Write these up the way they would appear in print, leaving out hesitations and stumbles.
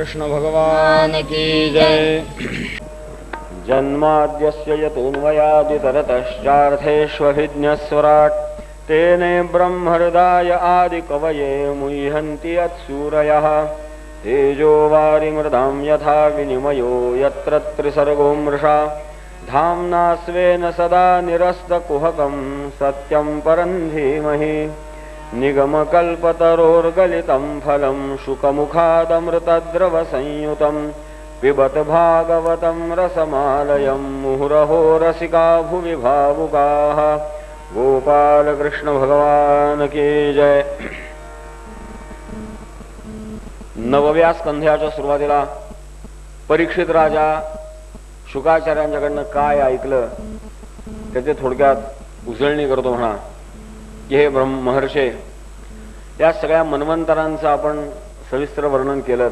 कृष्ण भगवान की जय। जन्माद्यस्य यतोऽन्वयादितरतश्चार्थेष्वभिज्ञस्वराट् तेने ब्रह्महृदाय आदिकवये मुह्यन्ति यत्सूरयः तेजो वारिमृदां यथा विनिमयो यत्र त्रिसर्गो मृषा धाम्ना स्वेन सदा निरस्तकुहकं सत्यं परं धीमहि निगमकल्पतरोर्गलितं फलं शुकमुखादमृतद्रवसंयुतं पिबत भागवतं रसमालयं मुहुरहो रसिका भुवि भावुकाः। गोपाल कृष्ण भगवान की जय। नवव्या स्कंध्याच्या सुरुवातीला परीक्षित राजा शुकाचार्यांच्याकडनं काय ऐकलं त्याचे थोडक्यात उजळणी करतो म्हणा की हे महर्षे, या सगळ्या मन्वंतरांचं आपण सविस्तर वर्णन केलं.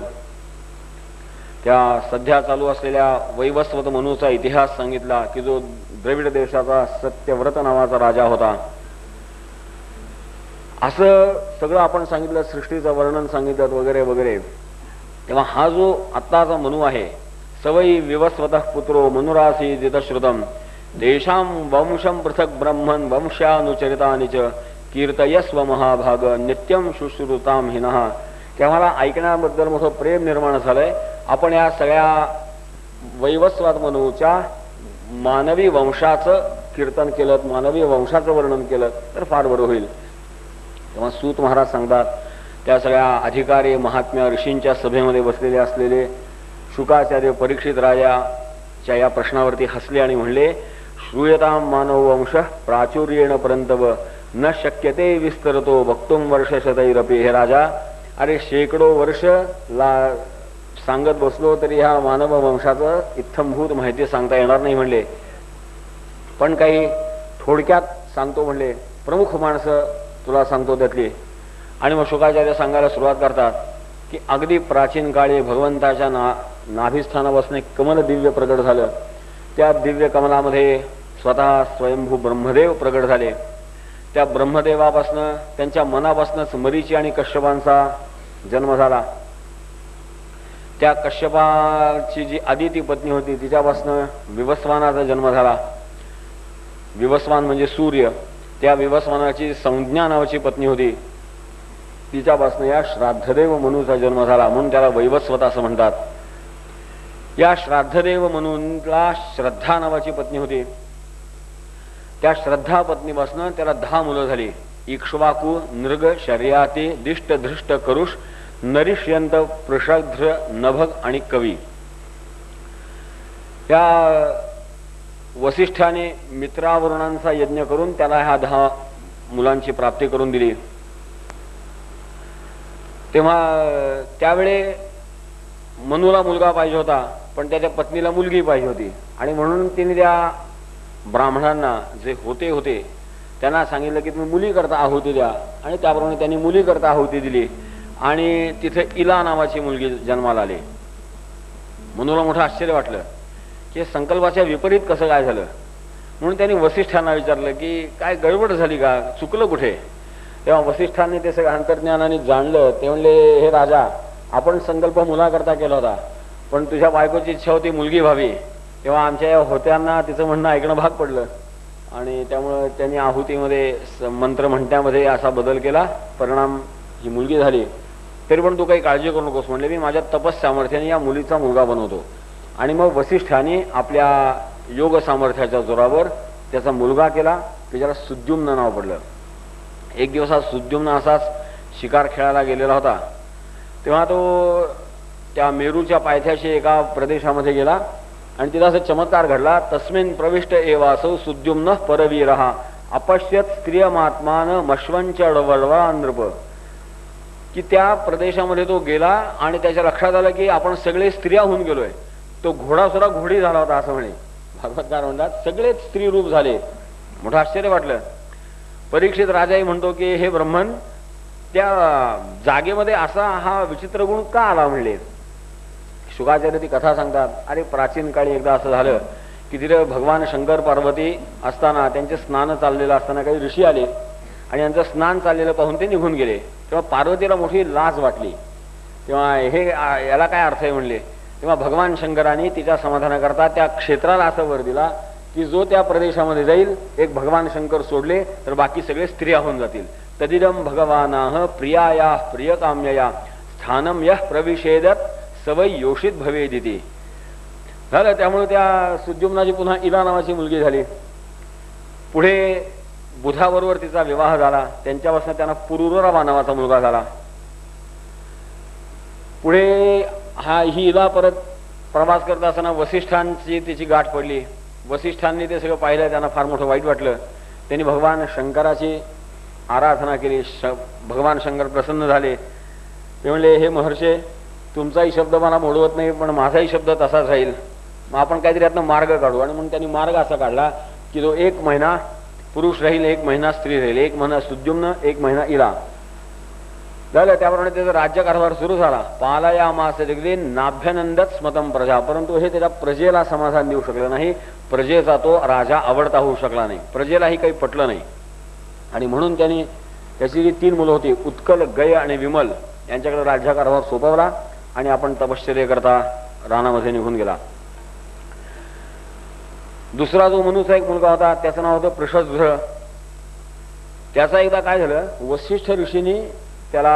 त्या सध्या चालू असलेल्या वैवस्वत मनूचा इतिहास सांगितला की जो द्रविड देशाचा सत्यव्रत नावाचा राजा होता. असं सगळं आपण सांगितलं, सृष्टीचं वर्णन सांगितलं वगैरे वगैरे. तेव्हा हा जो आत्ताचा मनू आहे, सवयी विवस्वतः पुत्रो मनुरासी जितश्रुतम देशां वंशं पृथक ब्रह्मन् वंशानुचरितानि च कीर्तयस्व महाभाग नित्यम शुश्रुताम हिनः. की आम्हाला ऐकण्याबद्दल मोठं प्रेम निर्माण झालंय. आपण या सगळ्या वैवस्वत मनूच्या मानवी वंशाचं कीर्तन केलं, मानवी वंशाचं वर्णन केलं तर फार बरं होईल. तेव्हा सूत महाराज सांगतात, त्या सगळ्या अधिकारी महात्म्या ऋषींच्या सभेमध्ये बसलेले असलेले शुकाचार्य परीक्षित राजाच्या या प्रश्नावरती हसले आणि म्हणले, श्रूयतां मानव वंश प्राचुर्येण परंतव न शक्यते विस्तरतो वक्तुम वर्षशतैरपि. हे राजा, अरे शेकडो वर्ष सांगत बसलो तरी ह्या मानव वंशाचं इत्थंभूत माहिती सांगता येणार नाही म्हणले, पण काही थोडक्यात सांगतो म्हणले. प्रमुख माणसं तुला सांगतो त्यातली. आणि मग शुकाचार्य सांगायला सुरुवात करतात की अगदी प्राचीन काळी भगवंताच्या नाभिस्थानापासून एक कमल दिव्य प्रकट झालं. त्या दिव्य कमलामध्ये स्वतः स्वयंभू ब्रह्मदेव प्रकट झाले. त्या ब्रह्मदेवापासनं, त्यांच्या मनापासूनच मरीची आणि कश्यपांचा जन्म झाला. त्या कश्यपाची जी आदिती पत्नी होती तिच्यापासनं विवस्वानाचा जन्म झाला. विवस्वान म्हणजे सूर्य. त्या विवस्वानाची संज्ञा नावाची पत्नी होती, तिच्यापासून या श्राद्धदेव मनूचा जन्म झाला, म्हणून त्याला वैवस्वत असं म्हणतात. या श्राद्धदेव मनूला श्रद्धा नावाची पत्नी होती. त्या श्रद्धा पत्नीपासून त्याला 10 मुलं झाली. इक्ष्वाकु, नृग, शर्याती, दिष्ट, धृष्ट, करुष, नरिष्यंत, पृषध्र, नभग आणि कवी. त्या वसिष्ठाने मित्रावरुणांचा यज्ञ करून त्याला ह्या 10 मुलांची प्राप्ती करून दिली. तेव्हा त्यावेळे मनूला मुलगा पाहिजे होता, पण त्याच्या पत्नीला मुलगी पाहिजे होती. आणि म्हणून तिने त्या ब्राह्मणांना जे होते त्यांना सांगितलं की तुम्ही मुली करता आहुती द्या. आणि त्याप्रमाणे त्यांनी मुली करता आहुती दिली. आणि तिथे इला नावाची मुलगी जन्माला आली. मनूला मोठं आश्चर्य वाटलं की संकल्पाच्या विपरीत कसं काय झालं. म्हणून त्यांनी वसिष्ठांना विचारलं की काय गडबड झाली का, चुकलं कुठे. तेव्हा वसिष्ठांनी ते सगळं अंतर्ज्ञानाने जाणलं. ते म्हणले, हे राजा, आपण संकल्प मुलाकरता केला होता, पण तुझ्या बायकोची इच्छा होती मुलगी व्हावी. तेव्हा आमच्या या होत्यांना तिचं म्हणणं ऐकणं भाग पडलं आणि त्यामुळं त्यांनी आहुतीमध्ये मंत्र म्हणण्यामध्ये असा बदल केला. परिणाम ही मुलगी झाली. तरी पण तू काही काळजी करू नकोस म्हणले, मी माझ्या तपस सामर्थ्याने या मुलीचा मुलगा बनवतो. आणि मग वसिष्ठाने आपल्या योग सामर्थ्याच्या जोरावर त्याचा मुलगा केला की ज्याला सुद्युम्न नाव पडलं. एक दिवस हा सुद्युम्न असाच शिकार खेळायला गेलेला होता. तेव्हा तो त्या मेरूच्या पायथ्याशी एका प्रदेशामध्ये गेला आणि तिथं असं चमत्कार घडला. तस्मिन प्रविष्ट एवासौ सुद्युम्न परवीरहा अपश्यत स्त्रियमात्मान मश्वंचडवळवा नृप. की त्या प्रदेशामध्ये तो गेला आणि त्याच्या लक्षात आलं की आपण सगळे स्त्रिया होऊन गेलोय. तो घोडा सुद्धा घोडी झाला होता असं म्हणे. भागवतकार म्हणतात सगळेच स्त्री रूप झाले. मोठं आश्चर्य वाटलं. परीक्षित राजाही म्हणतो की हे ब्रह्मन, त्या जागेमध्ये असा हा विचित्र गुण का आला म्हणले. शुकाचार्य ती कथा सांगतात, अरे प्राचीन काळी एकदा असं झालं की तिथे भगवान शंकर पार्वती असताना त्यांचे स्नान चाललेलं असताना काही ऋषी आले आणि यांचं स्नान चाललेलं पाहून ते निघून गेले. तेव्हा पार्वतीला मोठी लाज वाटली. तेव्हा हे याला काय अर्थ आहे म्हणले. तेव्हा भगवान शंकराने तिच्या समाधानाकरता त्या क्षेत्राला असं वर दिला की जो त्या प्रदेशामध्ये जाईल, एक भगवान शंकर सोडले तर बाकी सगळे स्त्रिया होऊन जातील. तदिदम भगवानाह प्रियाया प्रियकाम्यया स्थानम यः प्रविशेदत सवय योषित भवेदिती. झालं. त्यामुळे त्या सुद्युम्नाची पुन्हा इला नावाची मुलगी झाली. पुढे बुधाबरोबर तिचा विवाह झाला. त्यांच्यापासून त्यांना पुरुरवा नावाचा मुलगा झाला. पुढे ही इला परत प्रवास करत असताना वसिष्ठांची तिची गाठ पडली. वसिष्ठांनी ते सगळं पाहिलं, त्यांना फार मोठं वाईट वाटलं. त्यांनी भगवान शंकराची आराधना केली. भगवान शंकर प्रसन्न झाले. ते म्हणले, हे महर्षे, तुमचाही शब्द मला मोडवत नाही, पण माझाही शब्द तसाच राहील. मग आपण काहीतरी यातनं मार्ग काढू. आणि म्हणून त्यांनी मार्ग असा काढला की जो 1 महिना पुरुष राहील, 1 महिना स्त्री राहील, 1 महिना सुद्युम्न, 1 महिना इला. झालं. त्याप्रमाणे त्याचा राज्यकारभार सुरू झाला. पालयामास जगदे नाभ्यनंदत स्मतम प्रजा. परंतु हे त्याच्या प्रजेला समाधान देऊ शकलं नाही. प्रजेचा तो राजा आवडता होऊ शकला नाही. प्रजेलाही काही पटलं नाही. आणि म्हणून त्यांनी त्याची जी 3 मुलं होती, उत्कल, गय आणि विमल, यांच्याकडे राज्यकारभार सोपवला आणि आपण तपश्चर्येकरता रानामध्ये निघून गेला. दुसरा जो मनुचा एक मुलगा होता, त्याचं नाव होतं पृषध्र. त्याचा एकदा काय झालं, वसिष्ठ ऋषींनी त्याला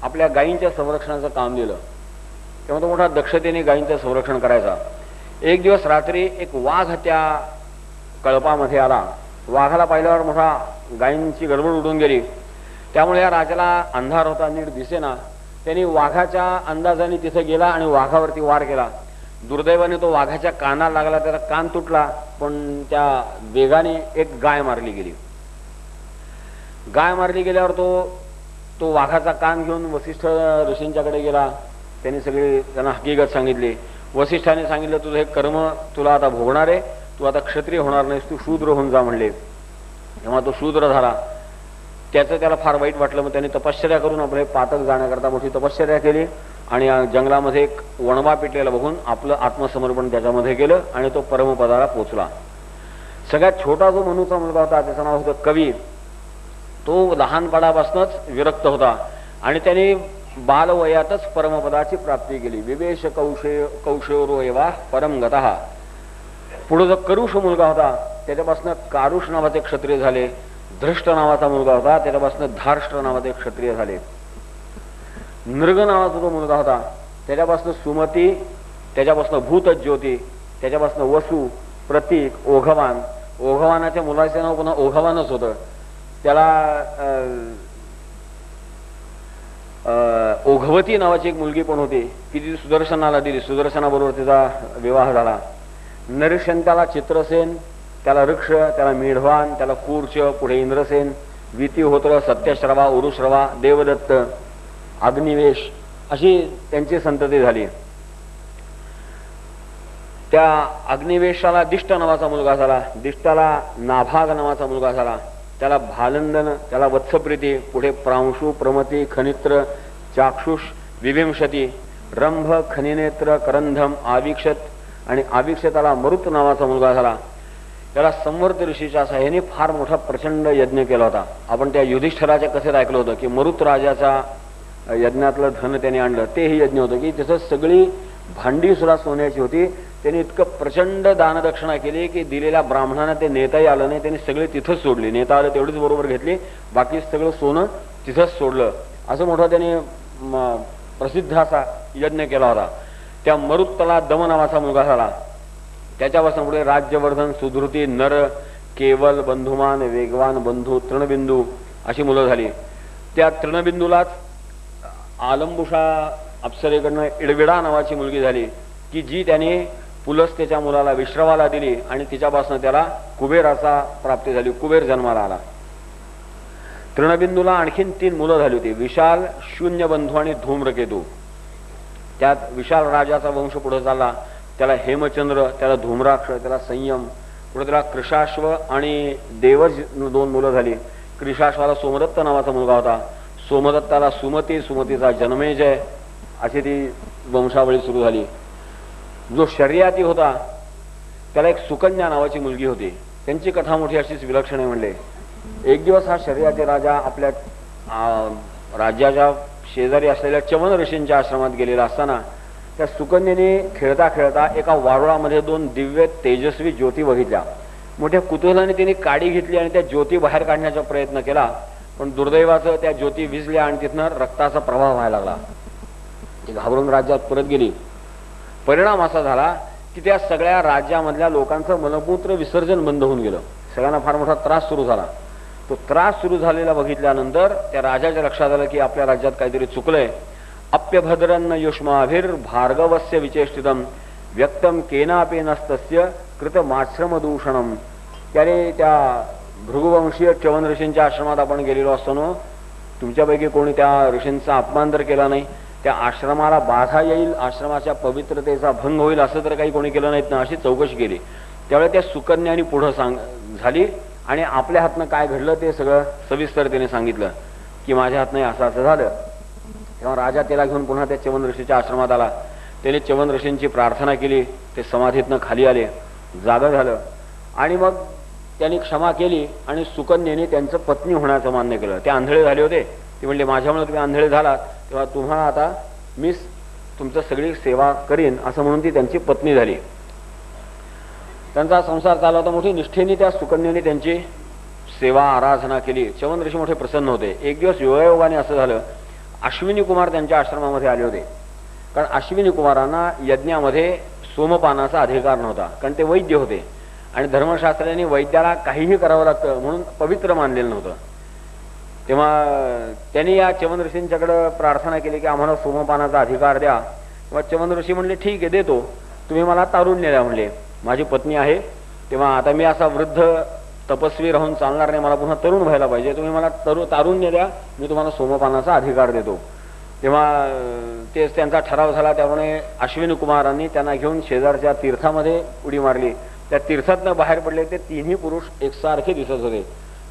आपल्या गायींच्या संरक्षणाचं काम दिलं. तेव्हा तो मोठा दक्षतेने गायींचं संरक्षण करायचा. एक दिवस रात्री एक वाघ त्या कळपामध्ये आला. वाघाला पाहिल्यावर मोठा गायींची गडबड उडून गेली. त्यामुळे या राजाला अंधार होता, नीट दिसेना. त्यांनी वाघाच्या अंदाजाने तिथे गेला आणि वाघावरती वार केला. दुर्दैवाने तो वाघाच्या कानाला लागला, त्याचा कान तुटला. पण त्या वेगाने एक गाय मारली गेली. गाय मारली गेल्यावर तो वाघाचा कान घेऊन वसिष्ठ ऋषींच्याकडे गेला. त्यांनी सगळी त्यांना हकीकत सांगितली. वसिष्ठाने सांगितलं, तुझं हे कर्म तुला आता भोगणार आहे, तू आता क्षत्रिय होणार नाहीस, तू शूद्र होऊन जा म्हणले. तेव्हा तो शूद्र झाला. त्याचं त्याला फार वाईट वाटलं. मग त्यांनी तपश्चर्या करून आपले पातक जाण्याकरता मोठी तपश्चर्या केली आणि जंगलामध्ये एक वणवा पेटलेला बघून आपलं आत्मसमर्पण त्याच्यामध्ये केलं आणि तो परमपदाला पोचला. सगळ्यात छोटा जो मनुचा मुलगा होता, त्याचं नाव होतं कवी. तो लहानपणापासूनच विरक्त होता आणि त्याने बालवयातच परमपदाची प्राप्ती केली. विवेश कौशोरो एवा परमगतः. पुढे जो करुष मुलगा होता, त्याच्यापासून कारुष नावाचे क्षत्रिय झाले. धृष्ट नावाचा मुलगा होता, त्याच्यापासून धार्ष्ट्र नावाचे क्षत्रिय झाले. नृग नावाचा जो मुलगा होता, त्याच्यापासून सुमती, त्याच्यापासून भूतज्योती, त्याच्यापासून वसु, प्रतीक, ओघवान. ओघवानाच्या मुलाचे नाव पुन्हा ओघवानच होतं. त्याला ओघवती नावाची एक मुलगी पण होती, की ती सुदर्शनाला दिली. सुदर्शनाबरोबर तिचा विवाह झाला. नरशंताला चित्रसेन, त्याला ऋक्ष, त्याला मेढवान, त्याला कूर्च, पुढे इंद्रसेन, वितिहोत्र, सत्यश्रवा, उरुश्रवा, देवदत्त, अग्निवेश अशी त्यांची संतती झाली. त्या अग्निवेशाला दिष्ट नावाचा मुलगा झाला. दिष्टाला नाभाग नावाचा मुलगा झाला. त्याला भालंदन, त्याला वत्सप्रीती, पुढे प्रांशु, प्रमती, खनित्र, चाक्षुष, विभिंशती, रंभ, खनिनेत्र, करंधम, आविक्षत आणि आविक्षताला मरुत नावाचा मुलगा झाला. त्याला संवर्त ऋषीच्या सहाय्याने फार मोठा प्रचंड यज्ञ केला होता. आपण त्या युधिष्ठिराच्या कथेत ऐकलं होतं की मरुत राजाचा यज्ञातलं धन त्याने आणलं. ते हे यज्ञ होतं की तिथं सगळी भांडी सुद्धा सोन्याची होती. त्यांनी इतकं प्रचंड दानदक्षिणा केली की दिलेल्या ब्राह्मणांना ते नेताही आलं नाही. त्यांनी सगळे तिथंच सोडली. नेता आलं तेवढीच बरोबर घेतली, बाकी सगळं सोनं तिथंच सोडलं. असं मोठा त्याने प्रसिद्ध असा यज्ञ केला होता. त्या मरुत्तला दम नावाचा मुलगा झाला. त्याच्यापासून पुढे राज्यवर्धन, सुधृती, नर, केवल, बंधुमान, वेगवान, बंधू, तृणबिंदू अशी मुलं झाली. त्या तृणबिंदूलाच आलंबुषा अप्सरेकडनं इडविडा नावाची मुलगी झाली की जी त्याने पुलस्त्याच्या मुलाला विश्रवाला दिली आणि तिच्यापासून त्याला कुबेराचा प्राप्ती झाली. कुबेर जन्माला आला. तृणबिंदूला आणखीन 3 मुलं झाली होती, विशाल, शून्यबंधू आणि धूम्रकेतू. त्यात विशाल राजाचा वंश पुढे चालला. त्याला हेमचंद्र, त्याला धूम्राक्ष, त्याला संयम, पुढे त्याला कृशाश्व आणि देवज 2 मुलं झाली. कृशाश्वाला सोमदत्त नावाचा मुलगा होता. सोमदत्ताला सुमती, सुमतीचा जन्मेजय अशी ती वंशावळी सुरू झाली. जो शर्याती होता त्याला एक सुकन्या नावाची मुलगी होती. त्यांची कथा मोठी अशीच विलक्षण आहे म्हणले. एक दिवस हा शर्याती राजा आपल्या राज्याच्या शेजारी असलेल्या चवन ऋषींच्या आश्रमात गेलेला असताना त्या सुकन्येने खेळता खेळता एका वारुळामध्ये 2 दिव्य तेजस्वी ज्योती बघितल्या. मोठ्या कुतूहलाने तिने काडी घेतली आणि त्या ज्योती बाहेर काढण्याचा प्रयत्न केला, पण दुर्दैवाचं त्या ज्योती विझल्या आणि तिथनं रक्ताचा प्रवाह व्हायला लागला. ती घाबरून राज्यात परत गेली. परिणाम असा झाला की त्या सगळ्या राज्यामधल्या लोकांचं मलमूत्र विसर्जन बंद होऊन गेलं. सगळ्यांना फार मोठा त्रास सुरू झाला. तो त्रास सुरू झालेला बघितल्यानंतर त्या राजाच्या लक्षात आलं की आपल्या राज्यात काहीतरी चुकलंय. अप्यभद्रन्न युष्माभिर भार्गवस्य विचेष्टितम व्यक्तम केनापि नस्तस्य कृतमाश्रमदूषणम. त्याने त्या भृगुवंशीय च्यवन ऋषींच्या आश्रमात आपण गेलेलो असताना तुमच्यापैकी कोणी त्या ऋषींचा अपमान तर केला नाही, त्या आश्रमाला बाधा येईल, आश्रमाच्या पवित्रतेचा भंग होईल असं तर काही कोणी केलं नाहीत ना, अशी चौकशी केली. त्यावेळी त्या सुकन्यानी पुढं झाली आणि आपल्या हातनं काय घडलं ते सगळं सविस्तर तिने सांगितलं की माझ्या हातनं असं असं झालं. तेव्हा राजा त्याला घेऊन पुन्हा त्या च्यवन ऋषीच्या आश्रमात आला. त्याने च्यवन ऋषींची प्रार्थना केली. ते समाधीतनं खाली आले, जागं झालं आणि मग त्यांनी क्षमा केली आणि सुकन्येने त्यांचं पत्नी होण्याचं मान्य केलं. ते आंधळे झाले होते. ते म्हणले माझ्यामुळे तुम्ही आंधळे झालात तेव्हा तुम्हाला आता मीच तुमचं सगळी सेवा करीन असं म्हणून ती त्यांची पत्नी झाली. त्यांचा संसार चालला होता. मोठी निष्ठेने त्या सुकन्येने त्यांची सेवा आराधना केली. च्यवन ऋषी मोठे प्रसन्न होते. एक दिवस योगायोगाने असं झालं, अश्विनी कुमार त्यांच्या आश्रमामध्ये आले होते. कारण अश्विनी कुमारांना यज्ञामध्ये सोमपानाचा अधिकार नव्हता, कारण ते वैद्य होते आणि धर्मशास्त्राने वैद्याला काहीही करावं लागतं म्हणून पवित्र मानलेलं नव्हतं. तेव्हा त्यांनी या च्यवन ऋषींच्याकडे प्रार्थना केली की आम्हाला सोमपानाचा अधिकार द्या. तेव्हा च्यवन ऋषी म्हणले ठीक आहे देतो, तुम्ही मला तारुण्य द्या. म्हणले माझी पत्नी आहे, तेव्हा आता मी असा वृद्ध तपस्वी राहून चालणार नाही, मला पुन्हा तरुण व्हायला पाहिजे, तुम्ही मला तारुण्य द्या, मी तुम्हाला सोमपानाचा अधिकार देतो. तेव्हा तेच त्यांचा ठराव झाला. त्यामुळे अश्विनी कुमारांनी त्यांना घेऊन शेजारच्या तीर्थामध्ये उडी मारली. त्या तीर्थातनं बाहेर पडले ते तिन्ही पुरुष एकसारखे दिसत होते.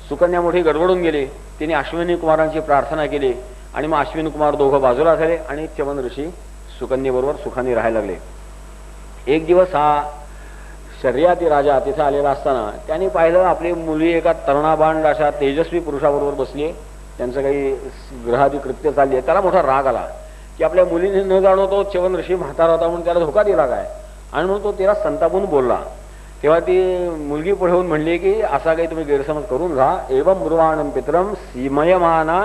सुकन्या मोठी गडबडून गेली. तिने अश्विनी कुमारांची प्रार्थना केली आणि मग अश्विनी कुमार दोघं बाजूला झाले आणि च्यवन ऋषी सुकन्येबरोबर सुखाने राहायला लागले. एक दिवस हा शर्यती राजा तिथे आलेला असताना त्यांनी पाहिलं आपली मुली एका तरुणाबांड अशा तेजस्वी पुरुषाबरोबर बसली, त्यांचं काही ग्रहादी कृत्य चालली आहे. त्याला मोठा राग आला की आपल्या मुलीने न जाणो तो च्यवन ऋषी म्हातारा होता म्हणून त्याला धोका दिला काय, आणि म्हणून तो तिला संतापून बोलला. तेव्हा ती मुलगी पुढे होऊन म्हणली की असा काही तुम्ही गैरसमज करून घ्या. एवं ब्रुवाणम पितरम सीमयमाना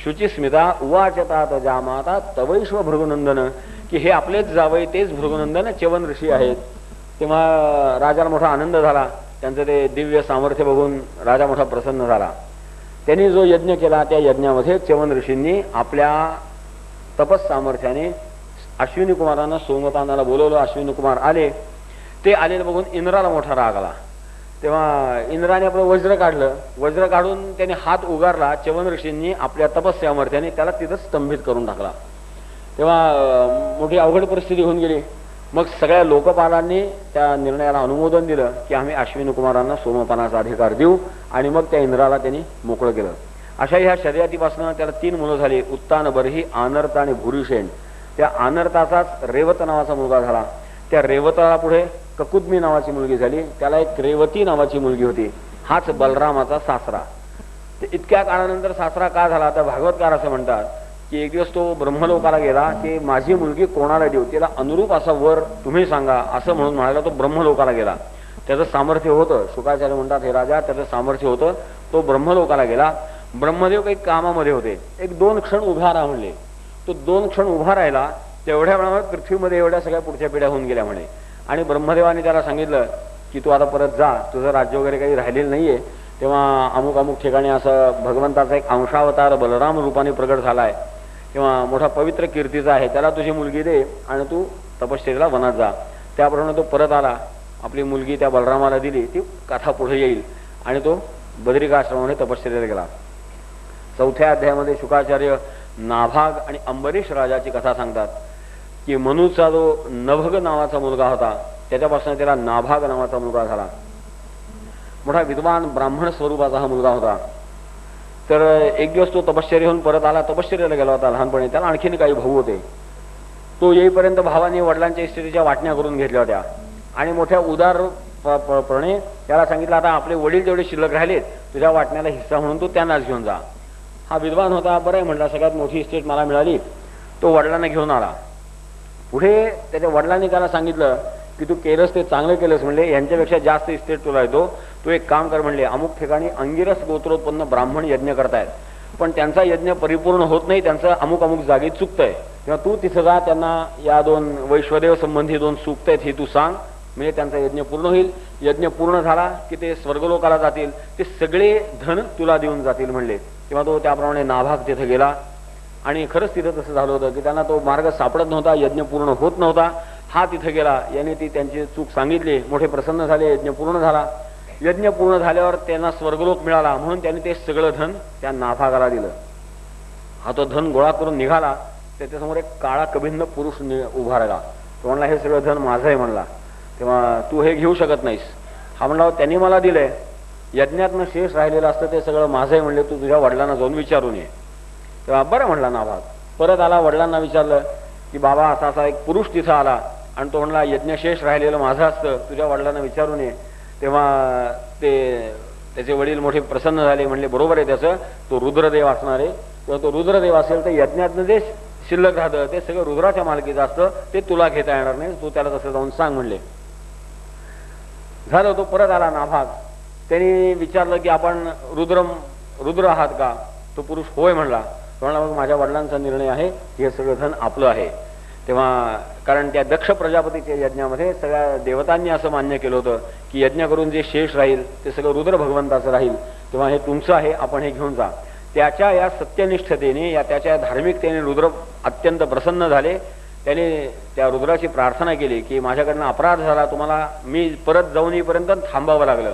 शुचिस्मिता उवाचतात जामाता तवैश्व भृगुनंदन, की हे आपलेच जावई तेच भृगुनंदन च्यवन ऋषी आहेत. तेव्हा राजाला मोठा आनंद झाला. त्यांचं ते दिव्य सामर्थ्य बघून राजा मोठा प्रसन्न झाला. त्यांनी जो यज्ञ केला त्या यज्ञामध्ये च्यवन ऋषींनी आपल्या तपस सामर्थ्याने अश्विनी कुमारांना सोमपानाला बोलवलं. अश्विनी कुमार आले. ते आलेलं बघून इंद्राला मोठा राग आला. तेव्हा इंद्राने आपलं वज्र काढलं. वज्र काढून त्याने हात उगारला. च्यवन ऋषींनी आपल्या तपस सामर्थ्याने त्याला तिथं स्तंभित करून टाकला. तेव्हा मोठी अवघड परिस्थिती होऊन गेली. मग सगळ्या लोकपालांनी त्या निर्णयाला अनुमोदन दिलं की आम्ही अश्विनी कुमारांना सोमपानाचा अधिकार देऊ, आणि मग त्या इंद्राला त्यांनी मोकळं केलं. अशा ह्या शर्यतीपासून त्याला 3 मुलं झाली, उत्तान, बर्ही, आनर्त आणि भूरिशेन. त्या आनर्ताचाच रेवत नावाचा मुलगा झाला. त्या रेवताला पुढे ककुद्मी नावाची मुलगी झाली. त्याला एक रेवती नावाची मुलगी होती. हाच बलरामाचा सासरा. ते इतक्या काळानंतर सासरा का झाला तर भागवतकार असं म्हणतात की एक दिवस तो ब्रह्मलोकाला गेला की माझी मुलगी कोणाला देऊ, तिला अनुरूप असा वर तुम्ही सांगा असं म्हणून म्हणाला. तो ब्रह्मलोकाला गेला. त्याचं सामर्थ्य होतं. शुकाचार्य म्हणतात हे राजा त्याचं सामर्थ्य होतं. तो ब्रह्मलोकाला गेला. ब्रह्मदेव काही कामामध्ये होते. 1-2 क्षण उभा राहा म्हणले. तो 2 क्षण उभा राहिला. तेवढ्या वेळामध्ये पृथ्वीमध्ये एवढ्या सगळ्या पुढच्या पिढ्या होऊन गेल्या म्हणे. आणि ब्रह्मदेवाने त्याला सांगितलं की तू आता परत जा, तुझं राज्य वगैरे काही राहिलेलं नाहीये. तेव्हा अमुक अमुक ठिकाणी असं भगवंताचा एक अंशावतार बलराम रूपाने प्रगट झालाय, किंवा मोठा पवित्र कीर्तीचा आहे, त्याला तुझी मुलगी दे आणि तू तपश्चर्येला वनात जा. त्याप्रमाणे तो परत आला. आपली मुलगी त्या बलरामाला दिली. ती कथा पुढे येईल आणि तो बद्रिकाश्रमामध्ये तपश्चर्येला गेला. 4थ्या अध्यायामध्ये शुकाचार्य नाभाग आणि अंबरीश राजाची कथा सांगतात की मनुचा जो नभग नावाचा मुलगा होता त्याच्यापासून त्याला नाभाग नावाचा मुलगा झाला. मोठा विद्वान ब्राह्मण स्वरूपाचा हा मुलगा होता. तर एक दिवस तो तपश्चर्येहून परत आला. तपश्चर्येला गेला होता लहानपणी. त्याला आणखीन काही भाऊ होते. तो येईपर्यंत भावाने वडिलांच्या इस्टेटीच्या वाटण्या करून घेतल्या होत्या आणि मोठ्या उदारपणे त्याला सांगितलं आता आपले वडील जेवढे शिल्लक राहिलेत तुझ्या वाटण्याला हिस्सा म्हणून तू त्यांनाच घेऊन जा. हा विद्वान होता, बरं आहे म्हटला, सगळ्यात मोठी इस्टेट मला मिळाली. तो वडिलांना घेऊन आला. पुढे त्याच्या वडिलांनी त्याला सांगितलं की तू केलंस ते चांगलं केलंस म्हणले, यांच्यापेक्षा जास्त इस्टेट तुला येतो, तू एक काम कर म्हणले, अमुक ठिकाणी अंगिरस गोत्रोत्पन्न ब्राह्मण यज्ञ करतायत, पण त्यांचा यज्ञ परिपूर्ण होत नाही, त्यांचं अमुक अमुक जागी चुकतंय, किंवा तू तिथं जा, त्यांना या 2 वैश्वदेव संबंधी 2 चुकत आहेत हे तू सांग, म्हणजे त्यांचा यज्ञ पूर्ण होईल. यज्ञ पूर्ण झाला की ते स्वर्गलोकाला जातील, ते सगळे धन तुला देऊन जातील म्हणले. तेव्हा तो त्याप्रमाणे नाभाग तिथे गेला. आणि खरंच तिथं तसं झालं होतं की त्यांना तो मार्ग सापडत नव्हता, यज्ञ पूर्ण होत नव्हता. हा तिथे गेला, याने ती त्यांची चूक सांगितली, मोठे प्रसन्न झाले, यज्ञ पूर्ण झाला. यज्ञ पूर्ण झाल्यावर त्यांना स्वर्गलोक मिळाला, म्हणून त्यांनी ते सगळं धन त्या नाभागाला दिलं. हा तो धन गोळा करून निघाला, त्याच्यासमोर एक काळा कभिन्न पुरुष उभा राहिला. तो म्हणला, हे सगळं धन माझं आहे म्हणला, तेव्हा तू हे घेऊ शकत नाहीस. हा म्हणला, त्यांनी मला दिलंय, यज्ञातनं शेष राहिलेलं असतं ते सगळं माझं आहे म्हणले, तू तुझ्या वडिलांना जाऊन विचारून ये. तेव्हा बरं म्हणला नाभाग. परत आला, वडिलांना विचारलं की बाबा असा असा एक पुरुष तिथं आला आणि तो म्हणला यज्ञशेष राहिलेलं माझं असतं, तुझ्या वडिलांना विचारून ये. तेव्हा त्याचे वडील मोठे प्रसन्न झाले, म्हणले बरोबर आहे त्याचं, तो रुद्रदेव असणार आहे, किंवा तो रुद्रदेव असेल तर यज्ञातनं जे शिल्लक राहतं ते सगळं रुद्राच्या मालकीचं असतं, ते तुला घेता येणार नाही, तू त्याला तसं जाऊन सांग म्हणले. झालं. तो परत आला नाभाग. त्यांनी विचारलं की आपण रुद्र आहात का? तो पुरुष होय म्हणला. तो म्हणला, मग माझ्या वडिलांचा निर्णय आहे, हे सगळं धन आपलं आहे. तेव्हा कारण त्या दक्ष प्रजापतीच्या यज्ञामध्ये सगळ्या देवतांनी असं मान्य केलं होतं की यज्ञ करून जे शेष राहील ते सगळं रुद्र भगवंताचं राहील, तेव्हा हे तुमचं आहे, आपण हे घेऊन जा. त्याच्या या सत्यनिष्ठतेने, या त्याच्या धार्मिकतेने रुद्र अत्यंत प्रसन्न झाले. त्याने त्या रुद्राची प्रार्थना केली की माझ्याकडनं अपराध झाला, तुम्हाला मी परत जाऊन येईपर्यंत थांबावं लागलं,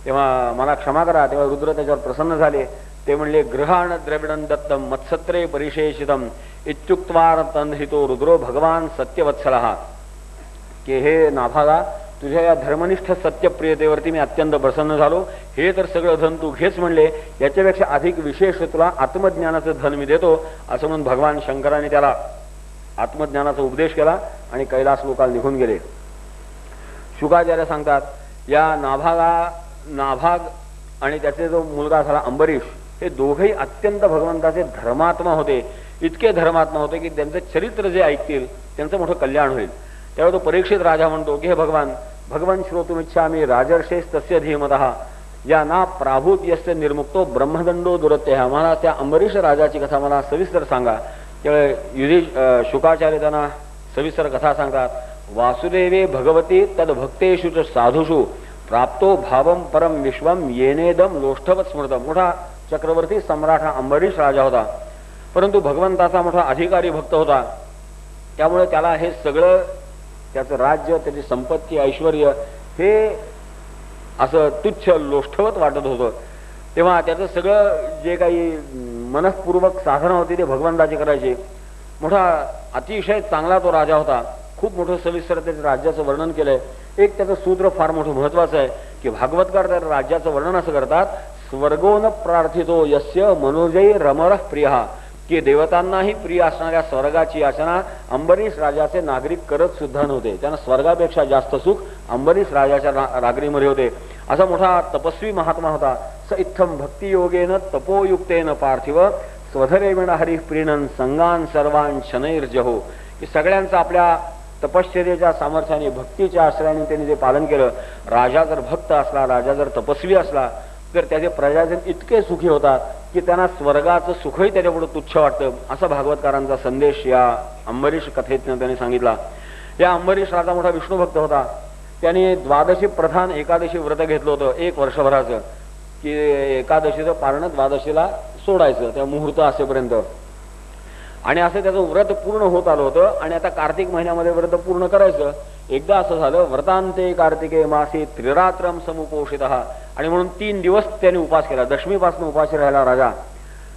तेव्हा मला क्षमा करा. तेव्हा रुद्र त्याच्यावर प्रसन्न झाले. ते म्हणले, गृहाण द्रविडं दत्तम मत्सत्रे परिशेषितम इत्युक्त्वा तन्हितो रुद्रो भगवान सत्यवत्सलः, की हे नाभागा, तुझ्या या धर्मनिष्ठ सत्यप्रियतेवरती मी अत्यंत प्रसन्न झालो, हे तर सगळं धन तू घेच म्हणले, याच्यापेक्षा अधिक विशेष तुला आत्मज्ञानाचं धन मी देतो, असं म्हणून भगवान शंकराने त्याला आत्मज्ञानाचा उपदेश केला आणि कैलास लोकाला निघून गेले. शुकाचार्य सांगतात, या नाभाग आणि त्याचे जो मुलगा झाला अंबरीश, हे दोघेही अत्यंत भगवंताचे धर्मात्मा होते. इतके धर्मात्मा होते की त्यांचं चरित्र जे ऐकतील त्यांचं मोठं कल्याण होईल. त्यावेळी तो परीक्षित राजा म्हणतो की हे भगवान श्रोतुमिच्छामि राजर्षेस तस्य धीमतः या ना प्राभूत यस्य निर्मुक्तो ब्रह्मदंडो दुरत्यः. मला त्या अंबरीश राजाची कथा मला सविस्तर सांगा. त्यावेळी शुकाचार्य त्यांना सविस्तर कथा सांगतात. वासुदेवे भगवती तद्भक्तेषु च साधुषु प्राप्तो भावम परम विश्वम येनेदम लोष्ठवत स्मृतम. मोठा चक्रवर्ती सम्राट हा अंबरीश राजा होता, परंतु भगवंताचा मोठा अधिकारी भक्त होता, त्यामुळे त्याला हे सगळं त्याचं राज्य, त्याची संपत्ती, ऐश्वर हे असं तुच्छ लोष्ठवत वाटत होतं. तेव्हा त्याचं सगळं जे काही मनःपूर्वक साधना होती ते भगवंताची करायचे. मोठा अतिशय चांगला तो राजा होता. खूप मोठं सविस्तर त्याच्या राज्याचं वर्णन केलंय. एक त्याचं सूत्र फार मोठं महत्वाचं आहे की भागवतकार त्या राज्याचं वर्णन असं करतात, स्वर्गोन प्रार्थितो यस्य मनोजय रमरः प्रियः, की देवतांनाही प्रिय असणाऱ्या स्वर्गाची याचना अंबरीश राजाचे नागरिक करत सुद्धा नव्हते. त्यांना स्वर्गापेक्षा जास्त सुख अंबरीश राजाच्या नागरीमध्ये होते. असा मोठा तपस्वी महात्मा होता. स इत्थम भक्तियोगेन तपोयुक्तेन पार्थिव स्वधरेविण हरिः प्रीणन संगान सर्वान शनैर्जहो, की सगळ्यांचं आपल्या तपश्चर्येच्या सामर्थ्याने, भक्तीच्या आश्रयाने त्यांनी जे पालन केलं. राजा जर भक्त असला, राजा जर तपस्वी असला, तर त्याचे प्रजाजन इतके सुखी होतात की त्यांना स्वर्गाचं सुखही त्याच्यापुढे तुच्छ वाटतं. असा भागवतकारांचा संदेश या अंबरीश कथेतनं त्यांनी सांगितला. या अंबरीश राजा मोठा विष्णू भक्त होता. त्याने द्वादशी प्रधान एकादशी व्रत घेतलं होतं 1 वर्षभराचं, की एकादशीचं पारण द्वादशीला सोडायचं त्या मुहूर्त असेपर्यंत. आणि असं त्याचं व्रत पूर्ण होत आलं होतं. आणि आता कार्तिक महिन्यामध्ये व्रत पूर्ण करायचं. एकदा असं झालं, व्रतांते कार्तिके मासी त्रिरात्रम समुपोषितः, आणि म्हणून 3 दिवस त्याने उपास केला. दशमीपासून उपाशी राहिला राजा.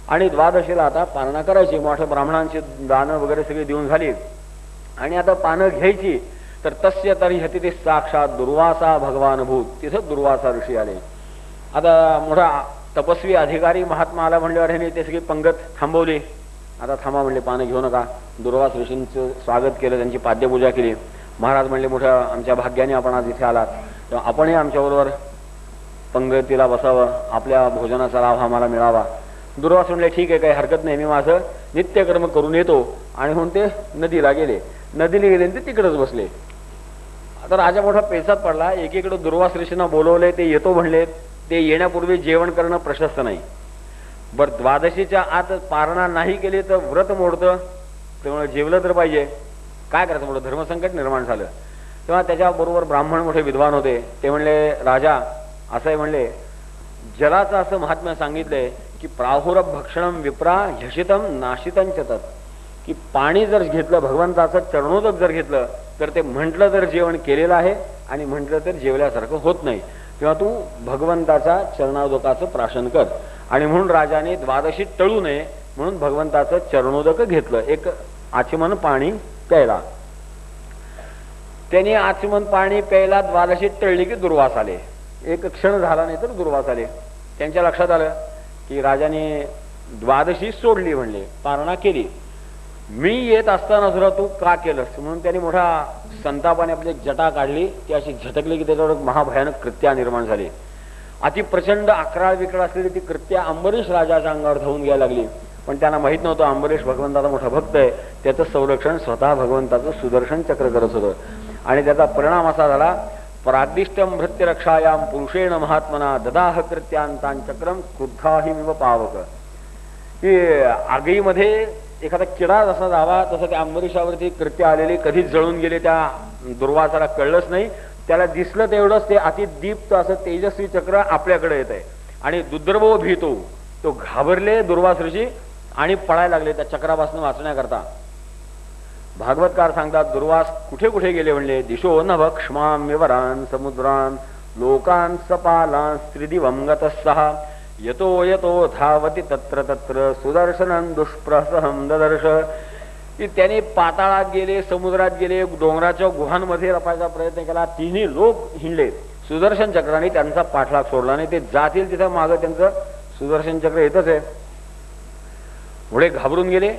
आणि द्वादशीला आता पारणा करायची. मोठ्या ब्राह्मणांची दानं वगैरे सगळी देऊन झाली आणि आता पानं घ्यायची. तर तस्य तरी हती ते साक्षात दुर्वासा भगवान भूत. तिथं दुर्वासा ऋषी आले. आता मोठा तपस्वी अधिकारी महात्मा आला म्हणल्यावर ह्याने ते सगळी पंगत थांबवली. आता थांबा म्हणले, पानं घेऊ नका. दुर्वास ऋषींचं स्वागत केलं, त्यांची पाद्यपूजा केली. महाराज म्हणले, मोठ्या आमच्या भाग्याने आपण आज इथे आलात, तेव्हा आपणही आमच्याबरोबर पंगतीला बसावं, आपल्या भोजनाचा लाभ आम्हाला मिळावा. दुर्वास म्हणले ठीक आहे, काही हरकत नाही, मी माझं नित्यकर्म करून येतो. आणि म्हणून ते नदीला गेले. नदीला गेले आणि ते तिकडेच बसले. आता राजा मोठा पेचात पडला. एकीकडे दुर्वास ऋषींना बोलवले, ते येतो म्हणले. ते येण्यापूर्वी जेवण करणं प्रशस्त नाही. बरं, द्वादशीच्या आत पारणा नाही केली तर व्रत मोडतं, त्यामुळे जेवलं तर पाहिजे. काय करायचं, मोठं धर्मसंकट निर्माण झालं. तेव्हा त्याच्याबरोबर ब्राह्मण मोठे विद्वान होते. ते म्हणले, राजा असं आहे म्हणले, जलाचं असं महात्म्य सांगितलंय की प्राहुर भक्षणम विप्रा यशितम नाशितंच तत्, की पाणी जर घेतलं, भगवंताचं चरणोदक जर घेतलं तर ते म्हटलं तर जेवण केलेलं आहे आणि म्हटलं तर जेवल्यासारखं होत नाही. तेव्हा तू भगवंताच्या चरणोदकाचं प्राशन कर. आणि म्हणून राजाने द्वादशी टळू नये म्हणून भगवंताचं चरणोदक घेतलं, एक आचमन पाणी प्यायला. त्यांनी आचमन पाणी प्यायला द्वादशी टळली की दुर्वास आले. एक क्षण झाला नाही तर दुर्वास आले. त्यांच्या लक्षात आलं की राजाने द्वादशी सोडली, म्हणले पारणा केली, मी येत असताना सुद्धा तू का केलंस. म्हणून त्यांनी मोठा संतापाने आपली जटा काढली, ती अशी झटकली की त्याच्यावर महाभयानक कृत्या निर्माण झाली. अति प्रचंड अकराळ विकराळ असलेली ती कृत्या अंबरीश राजाच्या अंगावर धावून घ्यायला लागली. पण त्यांना माहित नव्हतं अंबरीश भगवंताचा मोठा भक्त आहे. त्याचं संरक्षण स्वतः भगवंताचं सुदर्शन चक्र करत होतं. आणि त्याचा परिणाम असा झाला, प्रादिष्टम भृत्य रक्षायाम पुरुषेण महात्मना ददाह कृत्यांतां चक्रम क्रुद्धाही विव पावक, की आगीमध्ये एखादा किडा जसा जावा तसं त्या अंबरीशावरती कृत्य आलेले कधीच जळून गेले. त्या दुर्वासाला कळलंच नाही. त्याला दिसलं तेवढंच ते अतिदीप्त असं तेजस्वी चक्र आपल्याकडे येत आहे. आणि दुर्दर्भो भीतो, तो घाबरले दुर्वास ऋषी आणि पळायला लागले त्या चक्रापासून वाचण्याकरता. भागवतकार सांगतात, दुर्वास कुठे कुठे गेले म्हणले, दिशो नभ क्ष्मां विवरान समुद्रान लोकान सपालान त्रिदिवं गतस्सः यतो यतो धावती तत्र तत्र सुदर्शनं दुष्प्रसहं ददर्श, की त्याने पाताळात गेले, समुद्रात गेले, डोंगराच्या गुहांमध्ये लपायचा प्रयत्न केला. तिन्ही लोक हिंडले. सुदर्शन चक्राने त्यांचा पाठलाग सोडला नाही. ते जातील तिथं मागं त्यांचं सुदर्शन चक्र येतच आहे. पुढे घाबरून गेले,